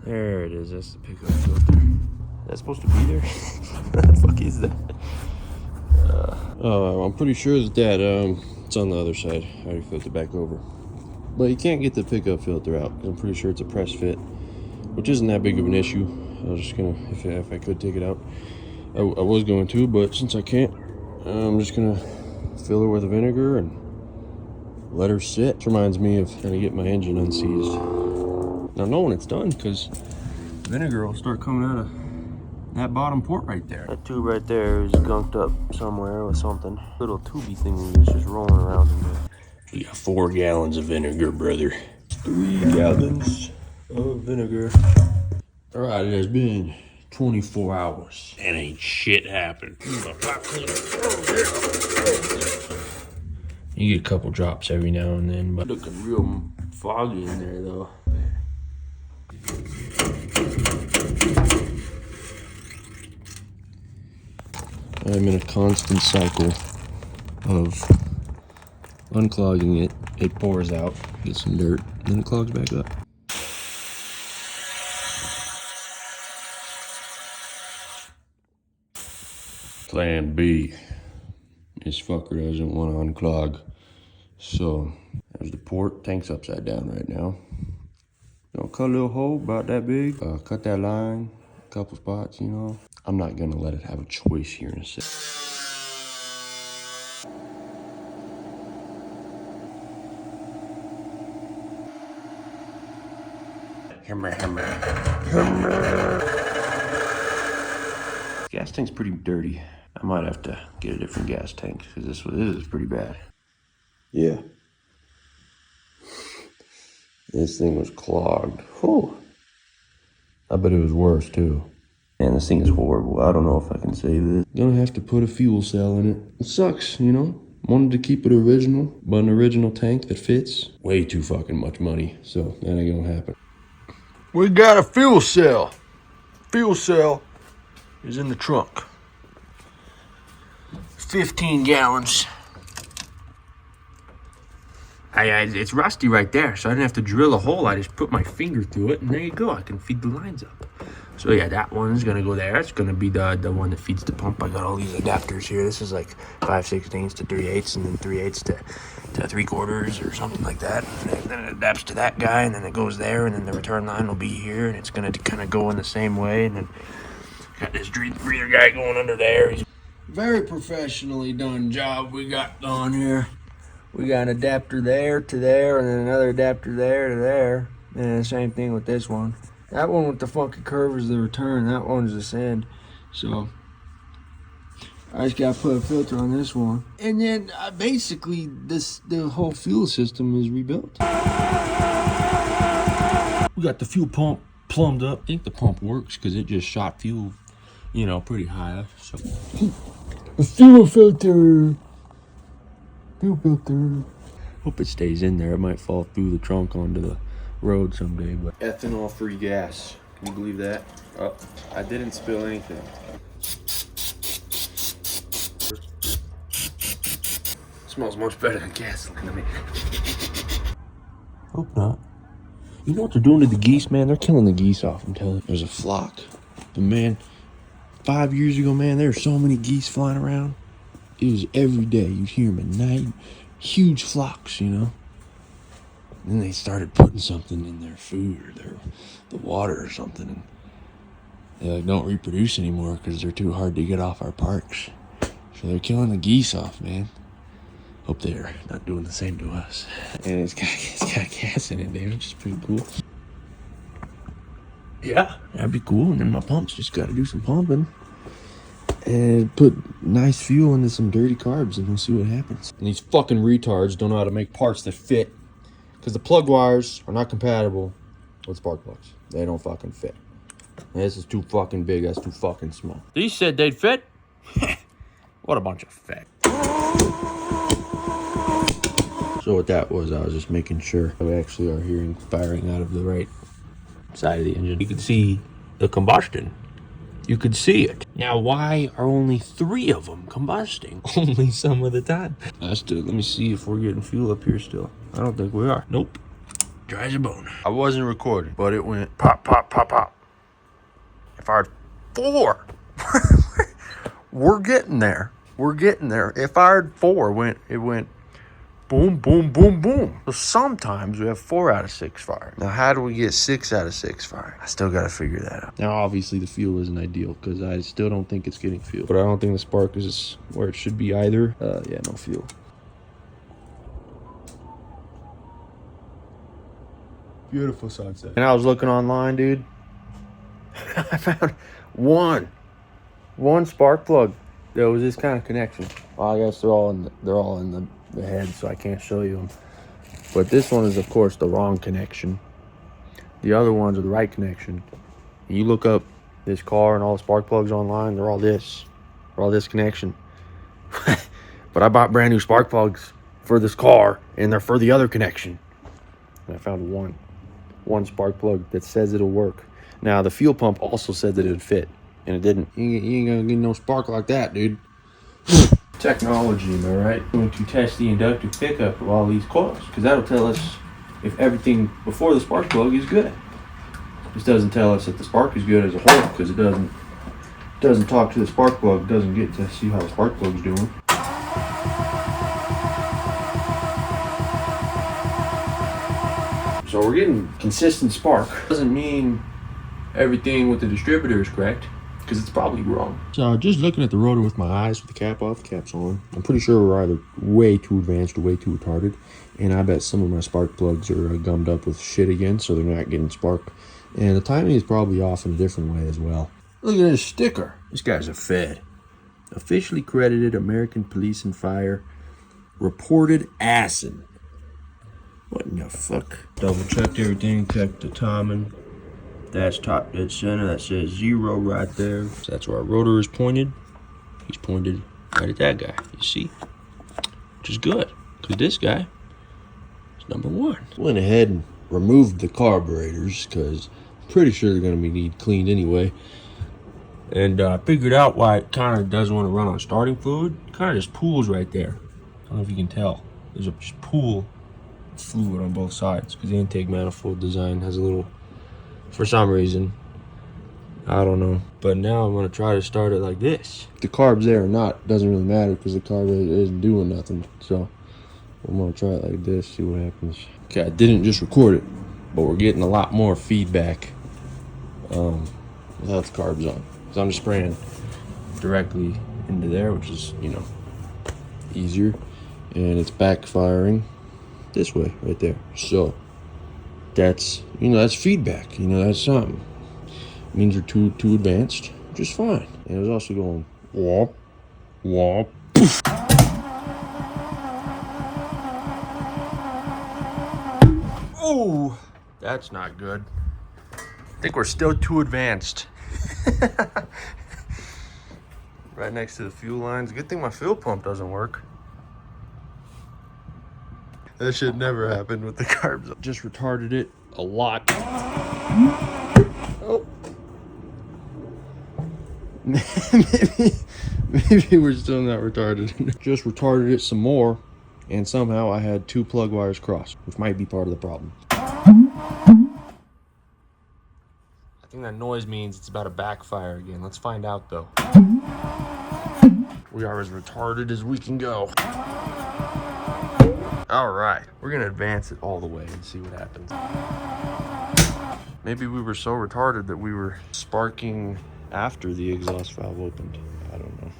[SPEAKER 1] There it is. That's the pickup filter. That's supposed to be there? What the fuck is that? I'm pretty sure that it's on the other side. I already flipped it back over. But you can't get the pickup filter out because I'm pretty sure it's a press fit, which isn't that big of an issue. I was just gonna, if I could take it out, I was going to, but since I can't, I'm just gonna fill her with vinegar and let her sit. Which reminds me of trying to get my engine unseized. Now know when it's done, because vinegar will start coming out of that bottom port right there. That tube right there is gunked up somewhere with something. Little tubey thing was just rolling around in there. We got 4 gallons of vinegar, brother. 3 gallons of vinegar. All right, it has been 24 hours and ain't shit happened. You get a couple drops every now and then, but looking real foggy in there though. I'm in a constant cycle of unclogging it. It pours out, gets some dirt, and then it clogs back up. Plan B. This fucker doesn't want to unclog. So, there's the port. Tank's upside down right now. Cut a little hole about that big. Cut that line, a couple spots, you know. I'm not gonna let it have a choice here in a second. Gas tank's pretty dirty. I might have to get a different gas tank because this is pretty bad. Yeah. This thing was clogged. Whew. I bet it was worse too. Man, this thing is horrible. I don't know if I can say this. Gonna have to put a fuel cell in it. It sucks, you know? Wanted to keep it original, but an original tank that fits, way too fucking much money. So that ain't gonna happen. We got a fuel cell. Fuel cell is in the trunk. 15 gallons. It's rusty right there, so I didn't have to drill a hole. I just put my finger through it, and there you go. I can feed the lines up. So yeah, that one's gonna go there. It's gonna be the one that feeds the pump. I got all these adapters here. This is like 5/16 to 3/8, and then 3/8 to 3/4 or something like that. And then it adapts to that guy, and then it goes there, and then the return line will be here, and it's gonna kind of go in the same way. And then got this breather guy going under there. He's very professionally done job we got on here. We got an adapter there to there, and then another adapter there to there. And the same thing with this one. That one with the funky curve is the return. That one's the send. So I just gotta put a filter on this one. And then basically the whole fuel system is rebuilt. We got the fuel pump plumbed up. I think the pump works because it just shot fuel, you know, pretty high. So a fuel filter. Fuel filter. Hope it stays in there. It might fall through the trunk onto the road someday. But ethanol-free gas. Can you believe that? Oh, I didn't spill anything. Smells much better than gasoline to me. Hope not. You know what they're doing to the geese, man? They're killing the geese off. I'm telling you. There's a flock. But man, 5 years ago, man, there were so many geese flying around. It was every day. You'd hear them at night. Huge flocks, you know. And then they started putting something in their food or the water or something. And they like don't reproduce anymore because they're too hard to get off our parks. So they're killing the geese off, man. Hope they're not doing the same to us. And it's got gas in it, David, which is pretty cool. Yeah, that'd be cool. And then my pumps just got to do some pumping. And put nice fuel into some dirty carbs and we'll see what happens. And these fucking retards don't know how to make parts that fit. Because the plug wires are not compatible with spark plugs. They don't fucking fit. And this is too fucking big, that's too fucking small. These said they'd fit? What a bunch of fat. So what that was, I was just making sure we actually are hearing firing out of the right side of the engine. You can see the combustion. You could see it. Now, why are only 3 of them combusting? Only some of the time. Let me see if we're getting fuel up here still. I don't think we are. Nope. Dry as a bone. I wasn't recording, but it went pop, pop, pop, pop. If I had 4, we're getting there. We're getting there. If I had 4, it went boom, boom, boom, boom. So sometimes we have 4 out of 6 fire. Now, how do we get 6 out of 6 fire? I still got to figure that out. Now, obviously, the fuel isn't ideal because I still don't think it's getting fuel. But I don't think the spark is where it should be either. Yeah, no fuel. Beautiful sunset. And I was looking online, dude. I found one spark plug. There was this kind of connection. Well, I guess they're all in the head, so I can't show you them. But this one is, of course, the wrong connection. The other ones are the right connection. You look up this car and all the spark plugs online, they're all this connection. But I bought brand new spark plugs for this car, and they're for the other connection. And I found one spark plug that says it'll work. Now, the fuel pump also said that it would fit, and it didn't. You ain't gonna get no spark like that, dude. Technology, am I right? We're going to test the inductive pickup of all these coils, because that'll tell us if everything before the spark plug is good. This doesn't tell us that the spark is good as a whole, because it doesn't talk to the spark plug, doesn't get to see how the spark plug's doing. So we're getting consistent spark. Doesn't mean everything with the distributor is correct, because it's probably wrong. So just looking at the rotor with my eyes with the cap off, the cap's on, I'm pretty sure we're either way too advanced or way too retarded. And I bet some of my spark plugs are gummed up with shit again, so they're not getting spark. And the timing is probably off in a different way as well. Look at this sticker. This guy's a Fed. Officially credited American Police and Fire. Reported acid. What in the fuck? Double checked everything, checked the timing. That's top dead center. That says 0 right there. So that's where our rotor is pointed. He's pointed right at that guy, you see? Which is good, because this guy is number 1. Went ahead and removed the carburetors, because I'm pretty sure they're going to need cleaned anyway. And I figured out why it kind of doesn't want to run on starting fluid. It kind of just pools right there. I don't know if you can tell. There's a just pool of fluid on both sides, because the intake manifold design has a little, for some reason, I don't know. But now I'm gonna try to start it like this. The carb's there or not, doesn't really matter, because the carb isn't doing nothing. So I'm gonna try it like this, see what happens. Okay, I didn't just record it, but we're getting a lot more feedback without the carbs on. So I'm just spraying directly into there, which is, you know, easier. And it's backfiring this way, right there. So that's, you know, that's feedback. You know, that's something. It means you're too advanced, just fine. And it was also going whop, whop. Oh, that's not good. I think we're still too advanced. Right next to the fuel lines. Good thing my fuel pump doesn't work. That shit never happened with the carbs. Just retarded it a lot. Oh. maybe we're still not retarded. Just retarded it some more, and somehow I had 2 plug wires crossed, which might be part of the problem. I think that noise means it's about to backfire again. Let's find out though. We are as retarded as we can go. All right, we're gonna advance it all the way and see what happens. Maybe we were so retarded that we were sparking after the exhaust valve opened. I don't know.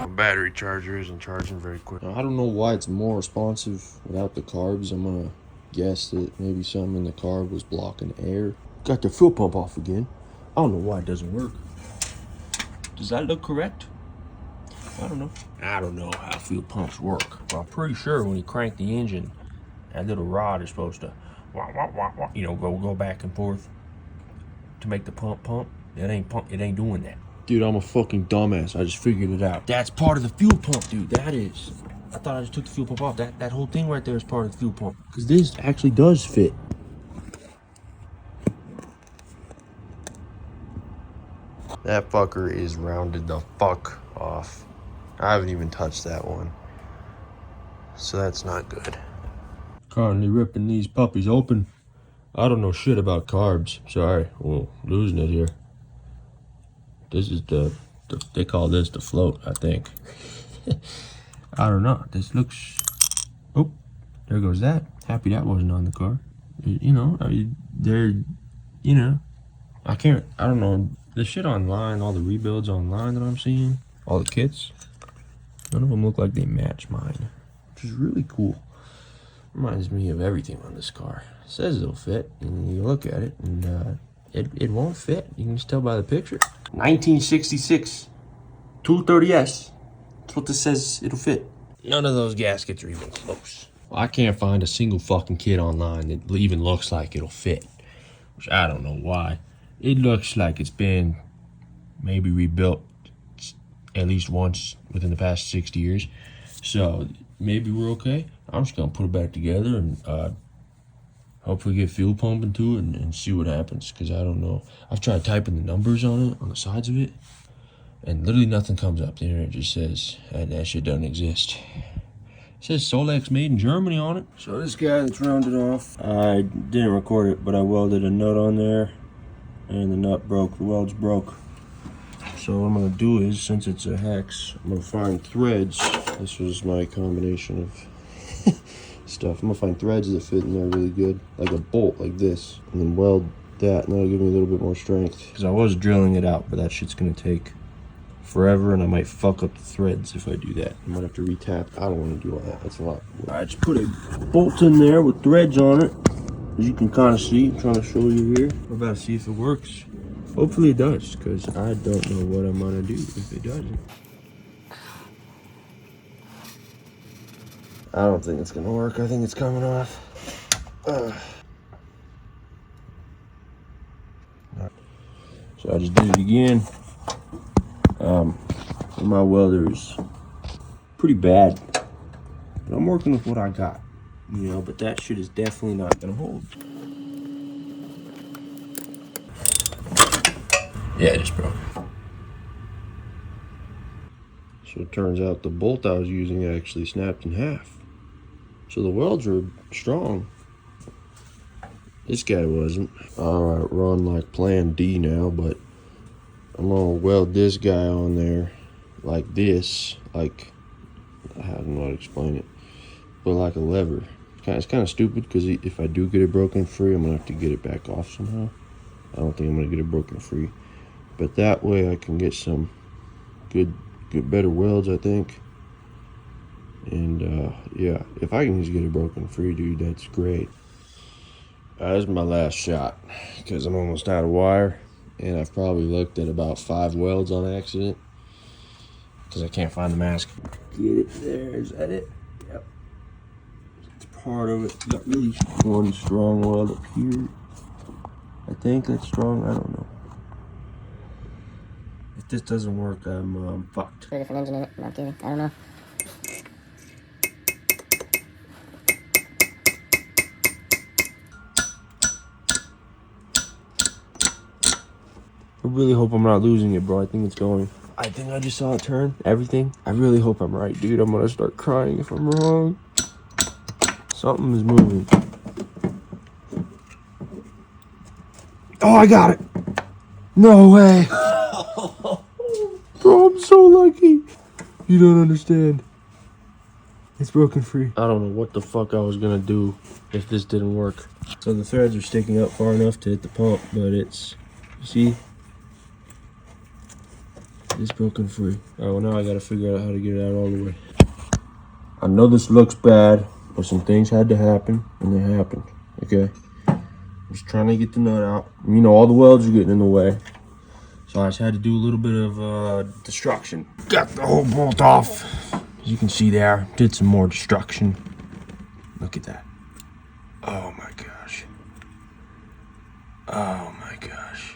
[SPEAKER 1] The battery charger isn't charging very quick. I don't know why it's more responsive without the carbs. I'm gonna guess that maybe something in the carb was blocking air. Got the fuel pump off again. I don't know why it doesn't work. Does that look correct? I don't know. I don't know how fuel pumps work, but I'm pretty sure when you crank the engine, that little rod is supposed to, you know, go back and forth to make the pump. It ain't doing that. Dude, I'm a fucking dumbass. I just figured it out. That's part of the fuel pump, dude. That is. I thought I just took the fuel pump off. That whole thing right there is part of the fuel pump. Because this actually does fit. That fucker is rounded the fuck off. I haven't even touched that one. So that's not good. Currently ripping these puppies open. I don't know shit about carbs. Sorry, well, losing it here. This is they call this the float, I think. I don't know. This looks, oh, there goes that. Happy that wasn't on the car. You know, they're, you know, I don't know. The shit online, all the rebuilds online that I'm seeing, all the kits, none of them look like they match mine, which is really cool. Reminds me of everything on this car. It says it'll fit, and you look at it, and it won't fit. You can just tell by the picture. 1966 230S. That's what this says it'll fit. None of those gaskets are even close. Well, I can't find a single fucking kit online that even looks like it'll fit, which I don't know why. It looks like it's been maybe rebuilt at least once within the past 60 years. So maybe we're okay. I'm just gonna put it back together and hopefully get fuel pumping to it and see what happens, because I don't know. I've tried typing the numbers on it, on the sides of it, and literally nothing comes up. The internet just says that shit doesn't exist. It says Solex made in Germany on it. So this guy that's rounded off, I didn't record it, but I welded a nut on there, and the nut broke, the weld's broke. So what I'm gonna do is, since it's a hex, I'm gonna find threads. This was my combination of stuff. I'm gonna find threads that fit in there really good, like a bolt like this, and then weld that, and that'll give me a little bit more strength. Because I was drilling it out, but that shit's gonna take forever, and I might fuck up the threads if I do that. I might have to retap. I don't want to do all that. That's a lot. I just put a bolt in there with threads on it, as you can kind of see. I'm trying to show you here. We're about to see if it works. Hopefully it does, because I don't know what I'm gonna do if it doesn't. I don't think it's gonna work. I think it's coming off. So I just did it again. My welder is pretty bad, but I'm working with what I got, you know, but that shit is definitely not gonna hold. Yeah, it just broke. So it turns out the bolt I was using actually snapped in half. So the welds were strong. This guy wasn't. Alright, we're on like plan D now, but I'm gonna weld this guy on there like this, like, I don't know how to explain it, but like a lever. It's kind of stupid because if I do get it broken free, I'm gonna have to get it back off somehow. I don't think I'm gonna get it broken free, but that way I can get some better welds, I think. And yeah, if I can just get it broken free, dude, that's great. This is my last shot because I'm almost out of wire, and I've probably looked at about 5 welds on accident because I can't find the mask. Get it there, is that it? Yep. It's part of it. Got really one strong weld up here. I think that's strong, I don't know. If this doesn't work, I'm fucked.
[SPEAKER 2] Put a different engine in it, not kidding, I don't know.
[SPEAKER 1] I really hope I'm not losing it, bro. I think it's going. I think I just saw it turn, everything. I really hope I'm right, dude. I'm gonna start crying if I'm wrong. Something is moving. Oh, I got it. No way. Bro, I'm so lucky. You don't understand. It's broken free. I don't know what the fuck I was gonna do if this didn't work. So the threads are sticking up far enough to hit the pump, but it's, you see? It's broken free. Alright, well now I gotta figure out how to get it out all the way. I know this looks bad, but some things had to happen, and they happened, okay? Just trying to get the nut out. You know, all the welds are getting in the way. So I just had to do a little bit of destruction. Got the whole bolt off. As you can see there, did some more destruction. Look at that. Oh my gosh. Oh my gosh.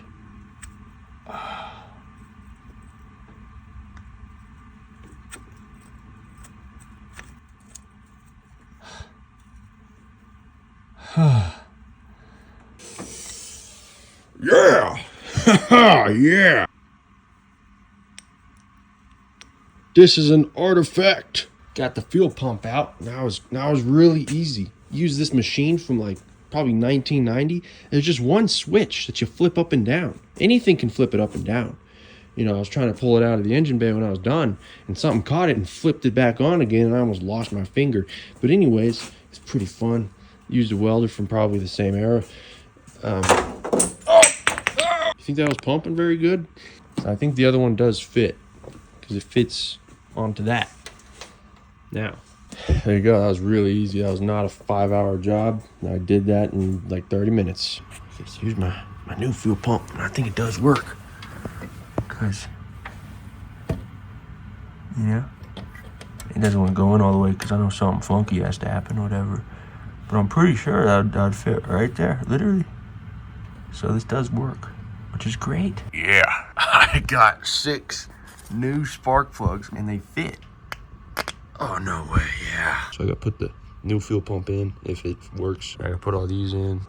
[SPEAKER 1] Yeah. Yeah. This is an artifact. Got the fuel pump out. Now it's really easy. Use this machine from like probably 1990. There's just one switch that you flip up and down. Anything can flip it up and down. You know, I was trying to pull it out of the engine bay when I was done, and something caught it and flipped it back on again, and I almost lost my finger. But anyways, it's pretty fun. Used a welder from probably the same era. You think that was pumping very good? I think the other one does fit because it fits onto that. Now, there you go. That was really easy. That was not a 5-hour job. I did that in like 30 minutes. Here's my new fuel pump, and I think it does work. Because, yeah, it doesn't want to go in all the way because I know something funky has to happen or whatever. But I'm pretty sure that'd fit right there, literally. So this does work, which is great. Yeah, I got 6 new spark plugs and they fit. Oh, no way, yeah. So I gotta put the new fuel pump in if it works. I gotta put all these in.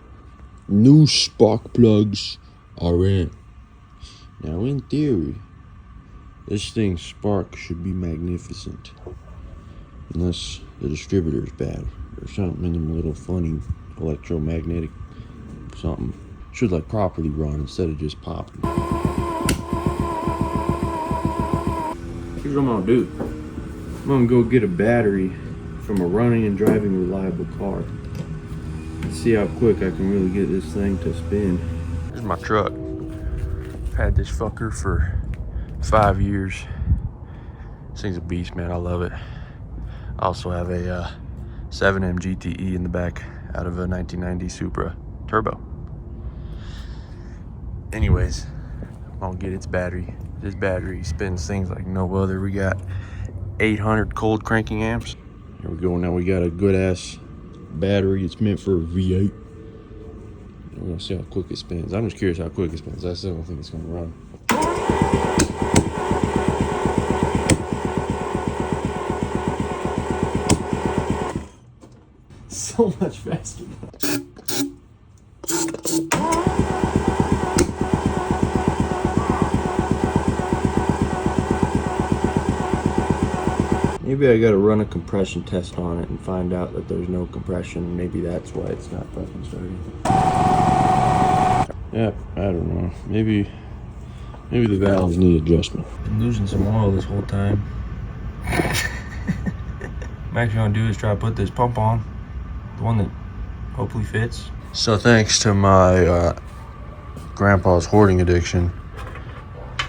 [SPEAKER 1] New spark plugs are in. Now, in theory, this thing's spark should be magnificent. Unless the distributor's bad or something in them little funny electromagnetic something. Should like properly run instead of just popping. Here's what I'm gonna do. I'm gonna go get a battery from a running and driving reliable car. Let's see how quick I can really get this thing to spin. Here's my truck. I've had this fucker for 5 years. This thing's a beast, man. I love it. I also have a 7M GTE in the back out of a 1990 Supra Turbo. Anyways, I'm gonna get its battery. This battery spins things like no other. We got 800 cold cranking amps. Here we go. Now we got a good ass battery. It's meant for a V8. We're gonna see how quick it spins. I'm just curious how quick it spins. I still don't think it's gonna run. So much faster. Maybe I gotta run a compression test on it and find out that there's no compression. Maybe that's why it's not fucking starting. Yeah, I don't know. Maybe the valves need adjustment. Been losing some oil this whole time. I'm actually gonna do is try to put this pump on, the one that hopefully fits. So thanks to my grandpa's hoarding addiction,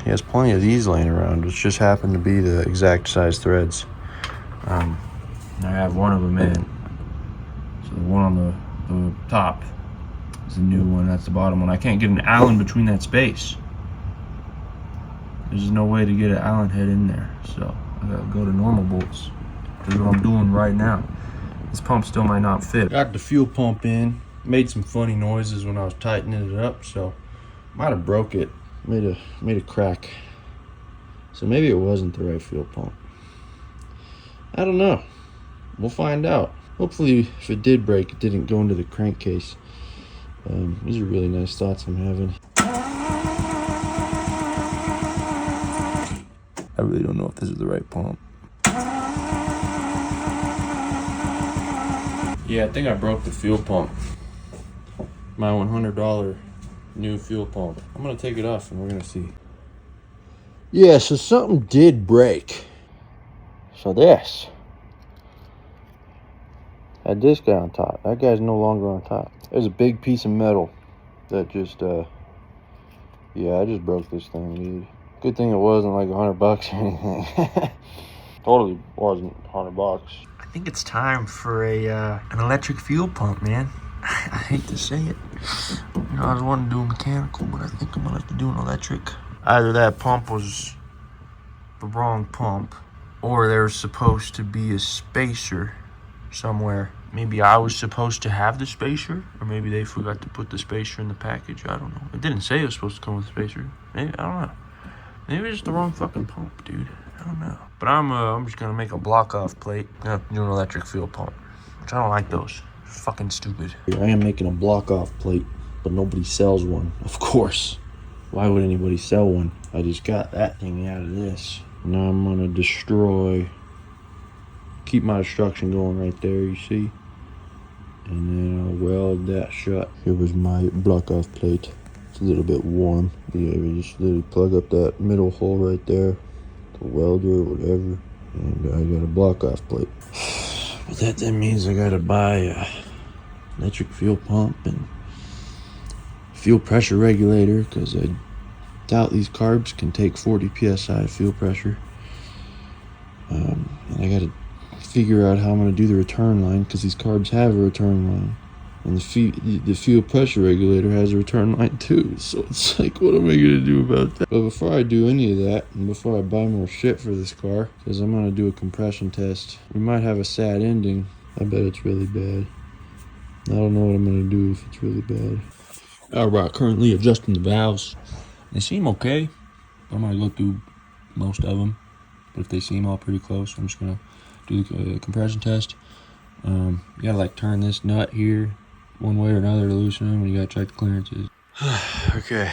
[SPEAKER 1] he has plenty of these laying around, which just happen to be the exact size threads. I have one of them in. So the one on the top is the new one. That's the bottom one. I can't get an Allen between that space. There's no way to get an Allen head in there. So I gotta go to normal bolts. That's what I'm doing right now. This pump still might not fit. Got the fuel pump in. Made some funny noises when I was tightening it up, so might have broke it. Made a crack. So maybe it wasn't the right fuel pump. I don't know. We'll find out. Hopefully, if it did break, it didn't go into the crankcase. These are really nice thoughts I'm having. I really don't know if this is the right pump. Yeah, I think I broke the fuel pump. My $100 new fuel pump. I'm gonna take it off and we're gonna see. Yeah, so something did break. So this had this guy on top. That guy's no longer on top. There's a big piece of metal that just yeah, I just broke this thing, dude. Good thing it wasn't like $100 or anything. Totally wasn't $100. I think it's time for an electric fuel pump, man. I hate to say it. You know, I was wanting to do a mechanical, but I think I'm gonna have to do an electric. Either that pump was the wrong pump, or there's supposed to be a spacer somewhere. Maybe I was supposed to have the spacer, or maybe they forgot to put the spacer in the package. I don't know. It didn't say it was supposed to come with a spacer. Maybe, I don't know. Maybe it's the wrong fucking pump, dude. I don't know. But I'm just gonna make a block off plate. I'm gonna do an electric fuel pump, which I don't like those. Fucking stupid. I am making a block off plate, but nobody sells one, of course. Why would anybody sell one? I just got that thing out of this. Now I'm gonna destroy, keep my destruction going right there, you see? And then I'll weld that shut. Here was my block off plate. It's a little bit warm. Yeah, we just literally plug up that middle hole right there, the welder or whatever, and I got a block off plate. But that then means I gotta buy a electric fuel pump and fuel pressure regulator, because I doubt these carbs can take 40 psi fuel pressure. And I gotta figure out how I'm gonna do the return line, because these carbs have a return line, and the fuel pressure regulator has a return line too. So it's like, what am I gonna do about that? But before I do any of that, and before I buy more shit for this car, because I'm gonna do a compression test, we might have a sad ending. I bet it's really bad. I don't know what I'm gonna do if it's really bad. Alright, currently adjusting the valves. They seem okay. I'm gonna go through most of them, but if they seem all pretty close, I'm just gonna do the compression test. You gotta like turn this nut here one way or another to loosen them, and you gotta check the clearances. Okay,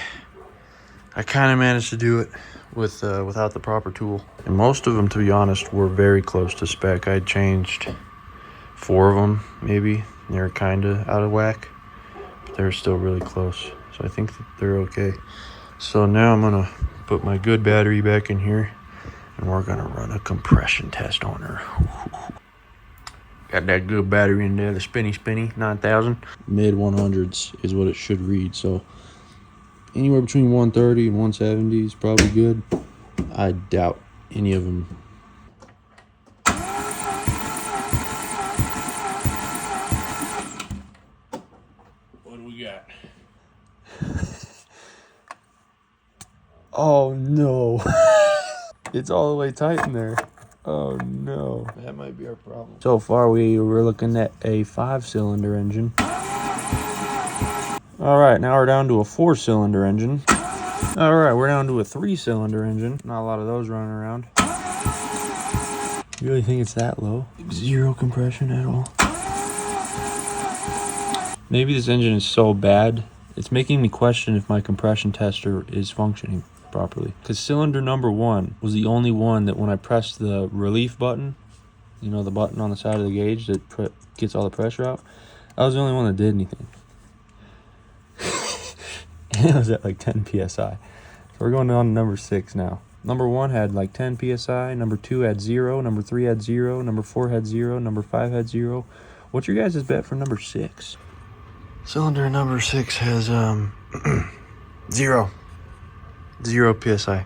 [SPEAKER 1] I kind of managed to do it with without the proper tool, and most of them, to be honest, were very close to spec. I changed 4 of them maybe. They were kind of out of whack, but they're still really close, so I think that they're okay. So now I'm gonna put my good battery back in here, and we're gonna run a compression test on her. Got that good battery in there, the spinny 9000. Mid 100s is what it should read, so anywhere between 130 and 170 is probably good. I doubt any of them. What do we got? Oh no. It's all the way tight in there. Oh no. That might be our problem. So far we were looking at a 5-cylinder engine.
[SPEAKER 2] All right, now we're down to a 4-cylinder engine. All right, we're down to a 3-cylinder engine. Not a lot of those running around. You really think it's that low? Zero compression at all? Maybe this engine is so bad, it's making me question if my compression tester is functioning properly. Because cylinder number 1 was the only one that when I pressed the relief button, you know, the button on the side of the gauge that gets all the pressure out, that was the only one that did anything. And it was at like 10 psi. So we're going on to number 6 now. Number 1 had like 10 psi, number 2 had 0, number 3 had 0, number 4 had 0, number 5 had 0. What's your guys' bet for number 6?
[SPEAKER 1] Cylinder number 6 has 0 psi.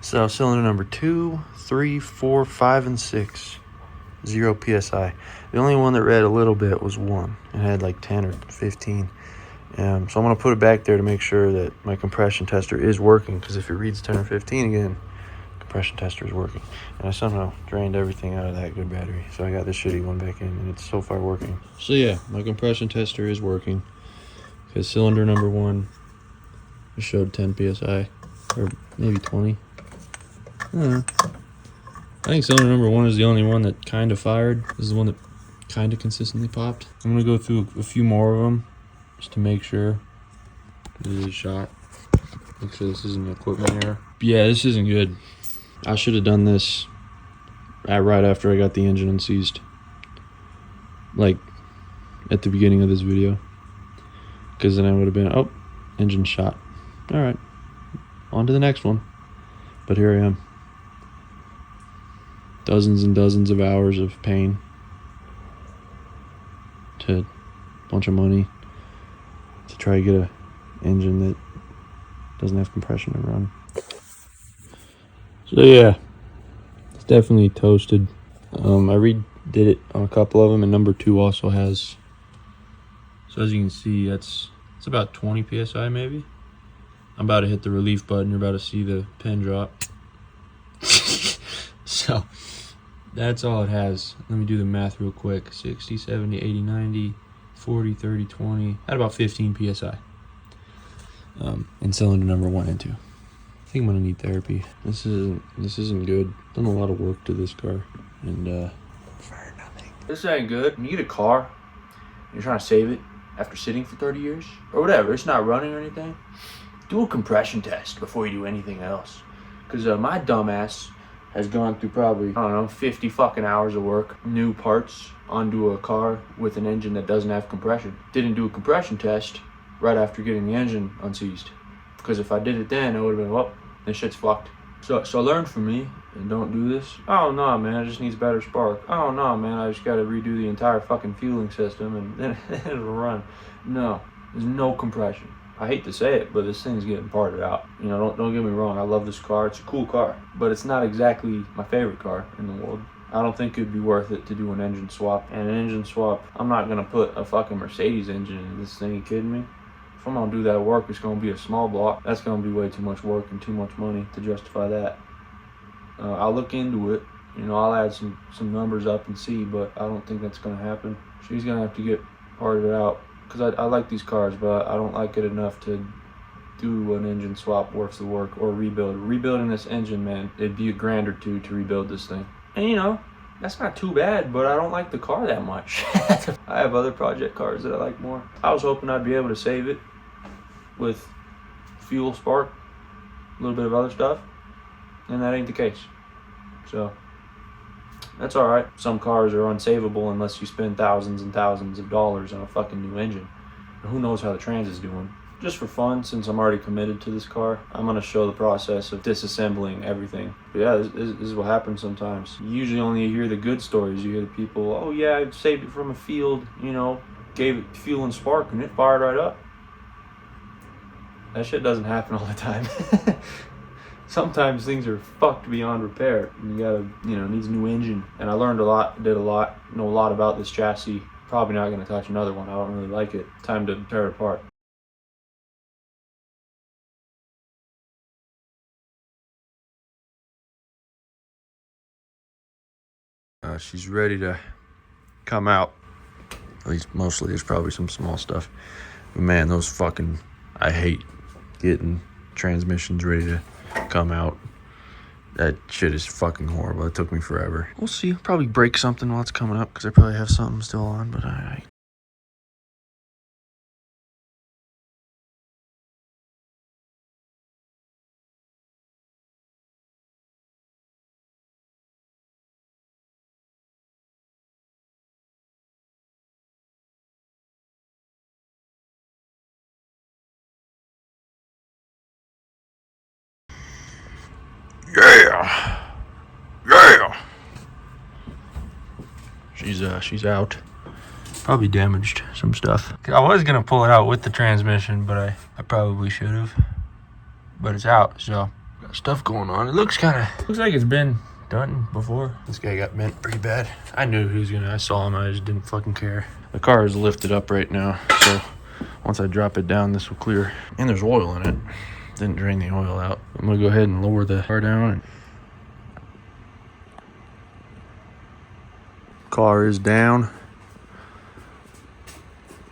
[SPEAKER 1] So cylinder number 2, 3, 4, 5, and 6, 0 psi. The only one that read a little bit was 1. It had like 10 or 15. So I'm going to put it back there to make sure that my compression tester is working, because if it reads 10 or 15 again, compression tester is working. And I somehow drained everything out of that good battery, so I got this shitty one back in, and it's so far working. So yeah, my compression tester is working, because cylinder number 1 showed 10 psi, or maybe 20. I don't know. I think cylinder number 1 is the only one that kind of fired. This is the one that kind of consistently popped. I'm going to go through a few more of them just to make sure this is a shot. Make sure this isn't an equipment error. Yeah, this isn't good. I should have done this right after I got the engine unseized. Like, at the beginning of this video. Because then I would have been, oh, engine shot. Alright, on to the next one. But here I am. Dozens and dozens of hours of pain. To a bunch of money. To try to get a engine that doesn't have compression to run. So yeah, it's definitely toasted. I redid it on a couple of them, and number 2 also has. So as you can see, it's about 20 psi maybe. I'm about to hit the relief button. You're about to see the pin drop. So that's all it has. Let me do the math real quick. 60, 70, 80, 90, 40, 30, 20. At about 15 psi. In cylinder number 1 and 2. I think I'm gonna need therapy. This isn't good. Done a lot of work to this car, and for nothing. This ain't good. When you get a car, and you're trying to save it after sitting for 30 years or whatever, it's not running or anything. Do a compression test before you do anything else. Cause my dumbass has gone through probably, I don't know, 50 fucking hours of work, new parts onto a car with an engine that doesn't have compression. Didn't do a compression test right after getting the engine unseized. Because if I did it then, I would have been, well, this shit's fucked. So learn from me and don't do this. Oh no, man, it just needs better spark. Oh no, man, I just gotta redo the entire fucking fueling system and then it'll run. No, there's no compression. I hate to say it, but this thing's getting parted out. You know, don't get me wrong, I love this car. It's a cool car, but it's not exactly my favorite car in the world. I don't think it'd be worth it to do an engine swap. And an engine swap, I'm not gonna put a fucking Mercedes engine in this thing, you kidding me? If I'm gonna do that work, it's gonna be a small block. That's gonna be way too much work and too much money to justify that. I'll look into it. You know, I'll add some numbers up and see, but I don't think that's gonna happen. She's gonna have to get parted out. Because I like these cars, but I don't like it enough to do an engine swap worth the work or rebuild. Rebuilding this engine, man, it'd be $1,000 or $2 to rebuild this thing. And you know, that's not too bad, but I don't like the car that much. I have other project cars that I like more. I was hoping I'd be able to save it with fuel, spark, a little bit of other stuff, and that ain't the case. So that's all right. Some cars are unsavable unless you spend thousands and thousands of dollars on a fucking new engine. And who knows how the Transit's doing. Just for fun, since I'm already committed to this car, I'm going to show the process of disassembling everything. But yeah, this is what happens sometimes. You usually only hear the good stories. You hear the people, oh yeah, I saved it from a field, you know, gave it fuel and spark and it fired right up. That shit doesn't happen all the time. Sometimes things are fucked beyond repair. You gotta, you know, it needs a new engine. And I learned a lot, know a lot about this chassis. Probably not gonna touch another one. I don't really like it. Time to tear it apart. She's ready to come out. At least mostly, there's probably some small stuff.
[SPEAKER 2] Man, those fucking... I hate getting transmissions ready to come out. That shit is fucking horrible. It took me forever. We'll see. Probably break something while it's coming up because I probably have something still on, but I Yeah! Yeah! She's out. Probably damaged some stuff. I was gonna pull it out with the transmission, but I probably should have. But it's out, so got stuff going on. It looks like it's been done before. This guy got bent pretty bad. I knew he was gonna. I saw him. I just didn't fucking care. The car is lifted up right now, so once I drop it down, this will clear. And there's oil in it. Didn't drain the oil out. I'm gonna go ahead and lower the car down. Car is down.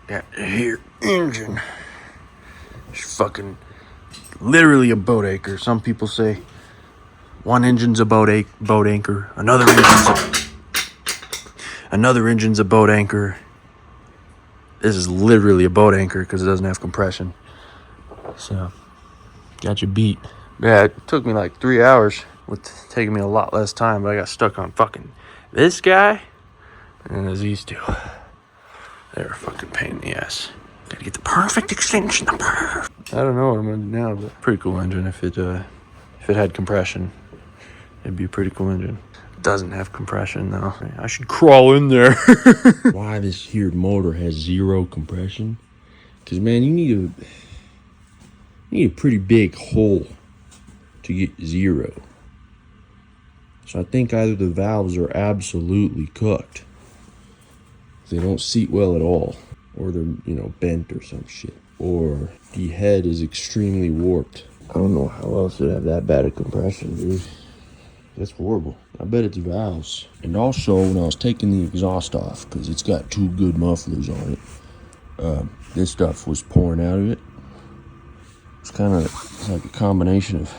[SPEAKER 2] Got here engine. It's fucking literally a boat anchor. Some people say one engine's a boat anchor. Another engine's a boat anchor. This is literally a boat anchor because it doesn't have compression. So, got you beat. Yeah, it took me like 3 hours, with taking me a lot less time, but I got stuck on fucking this guy and these two. They're a fucking pain in the ass. Gotta get the perfect extension number. I don't know what I'm gonna do now, but pretty cool engine. If it had compression, it'd be a pretty cool engine. It doesn't have compression though. I should crawl in there.
[SPEAKER 1] Why this here motor has 0 compression? Because man, you need a pretty big hole to get 0. So I think either the valves are absolutely cooked, they don't seat well at all, or they're, bent or some shit, or the head is extremely warped. I don't know how else it'd have that bad a compression, dude. That's horrible. I bet it's valves. And also, when I was taking the exhaust off, because it's got 2 good mufflers on it, this stuff was pouring out of it. It's like a combination of,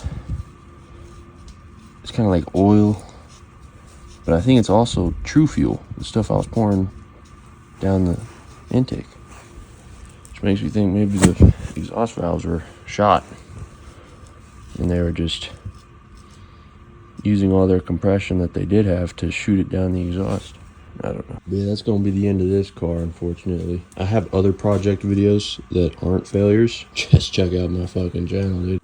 [SPEAKER 1] it's kind of like oil, but I think it's also true fuel, the stuff I was pouring down the intake. Which makes me think maybe the exhaust valves were shot and they were just using all their compression that they did have to shoot it down the exhaust. I don't know. But yeah, that's gonna be the end of this car, unfortunately. I have other project videos that aren't failures. Just check out my fucking channel, dude.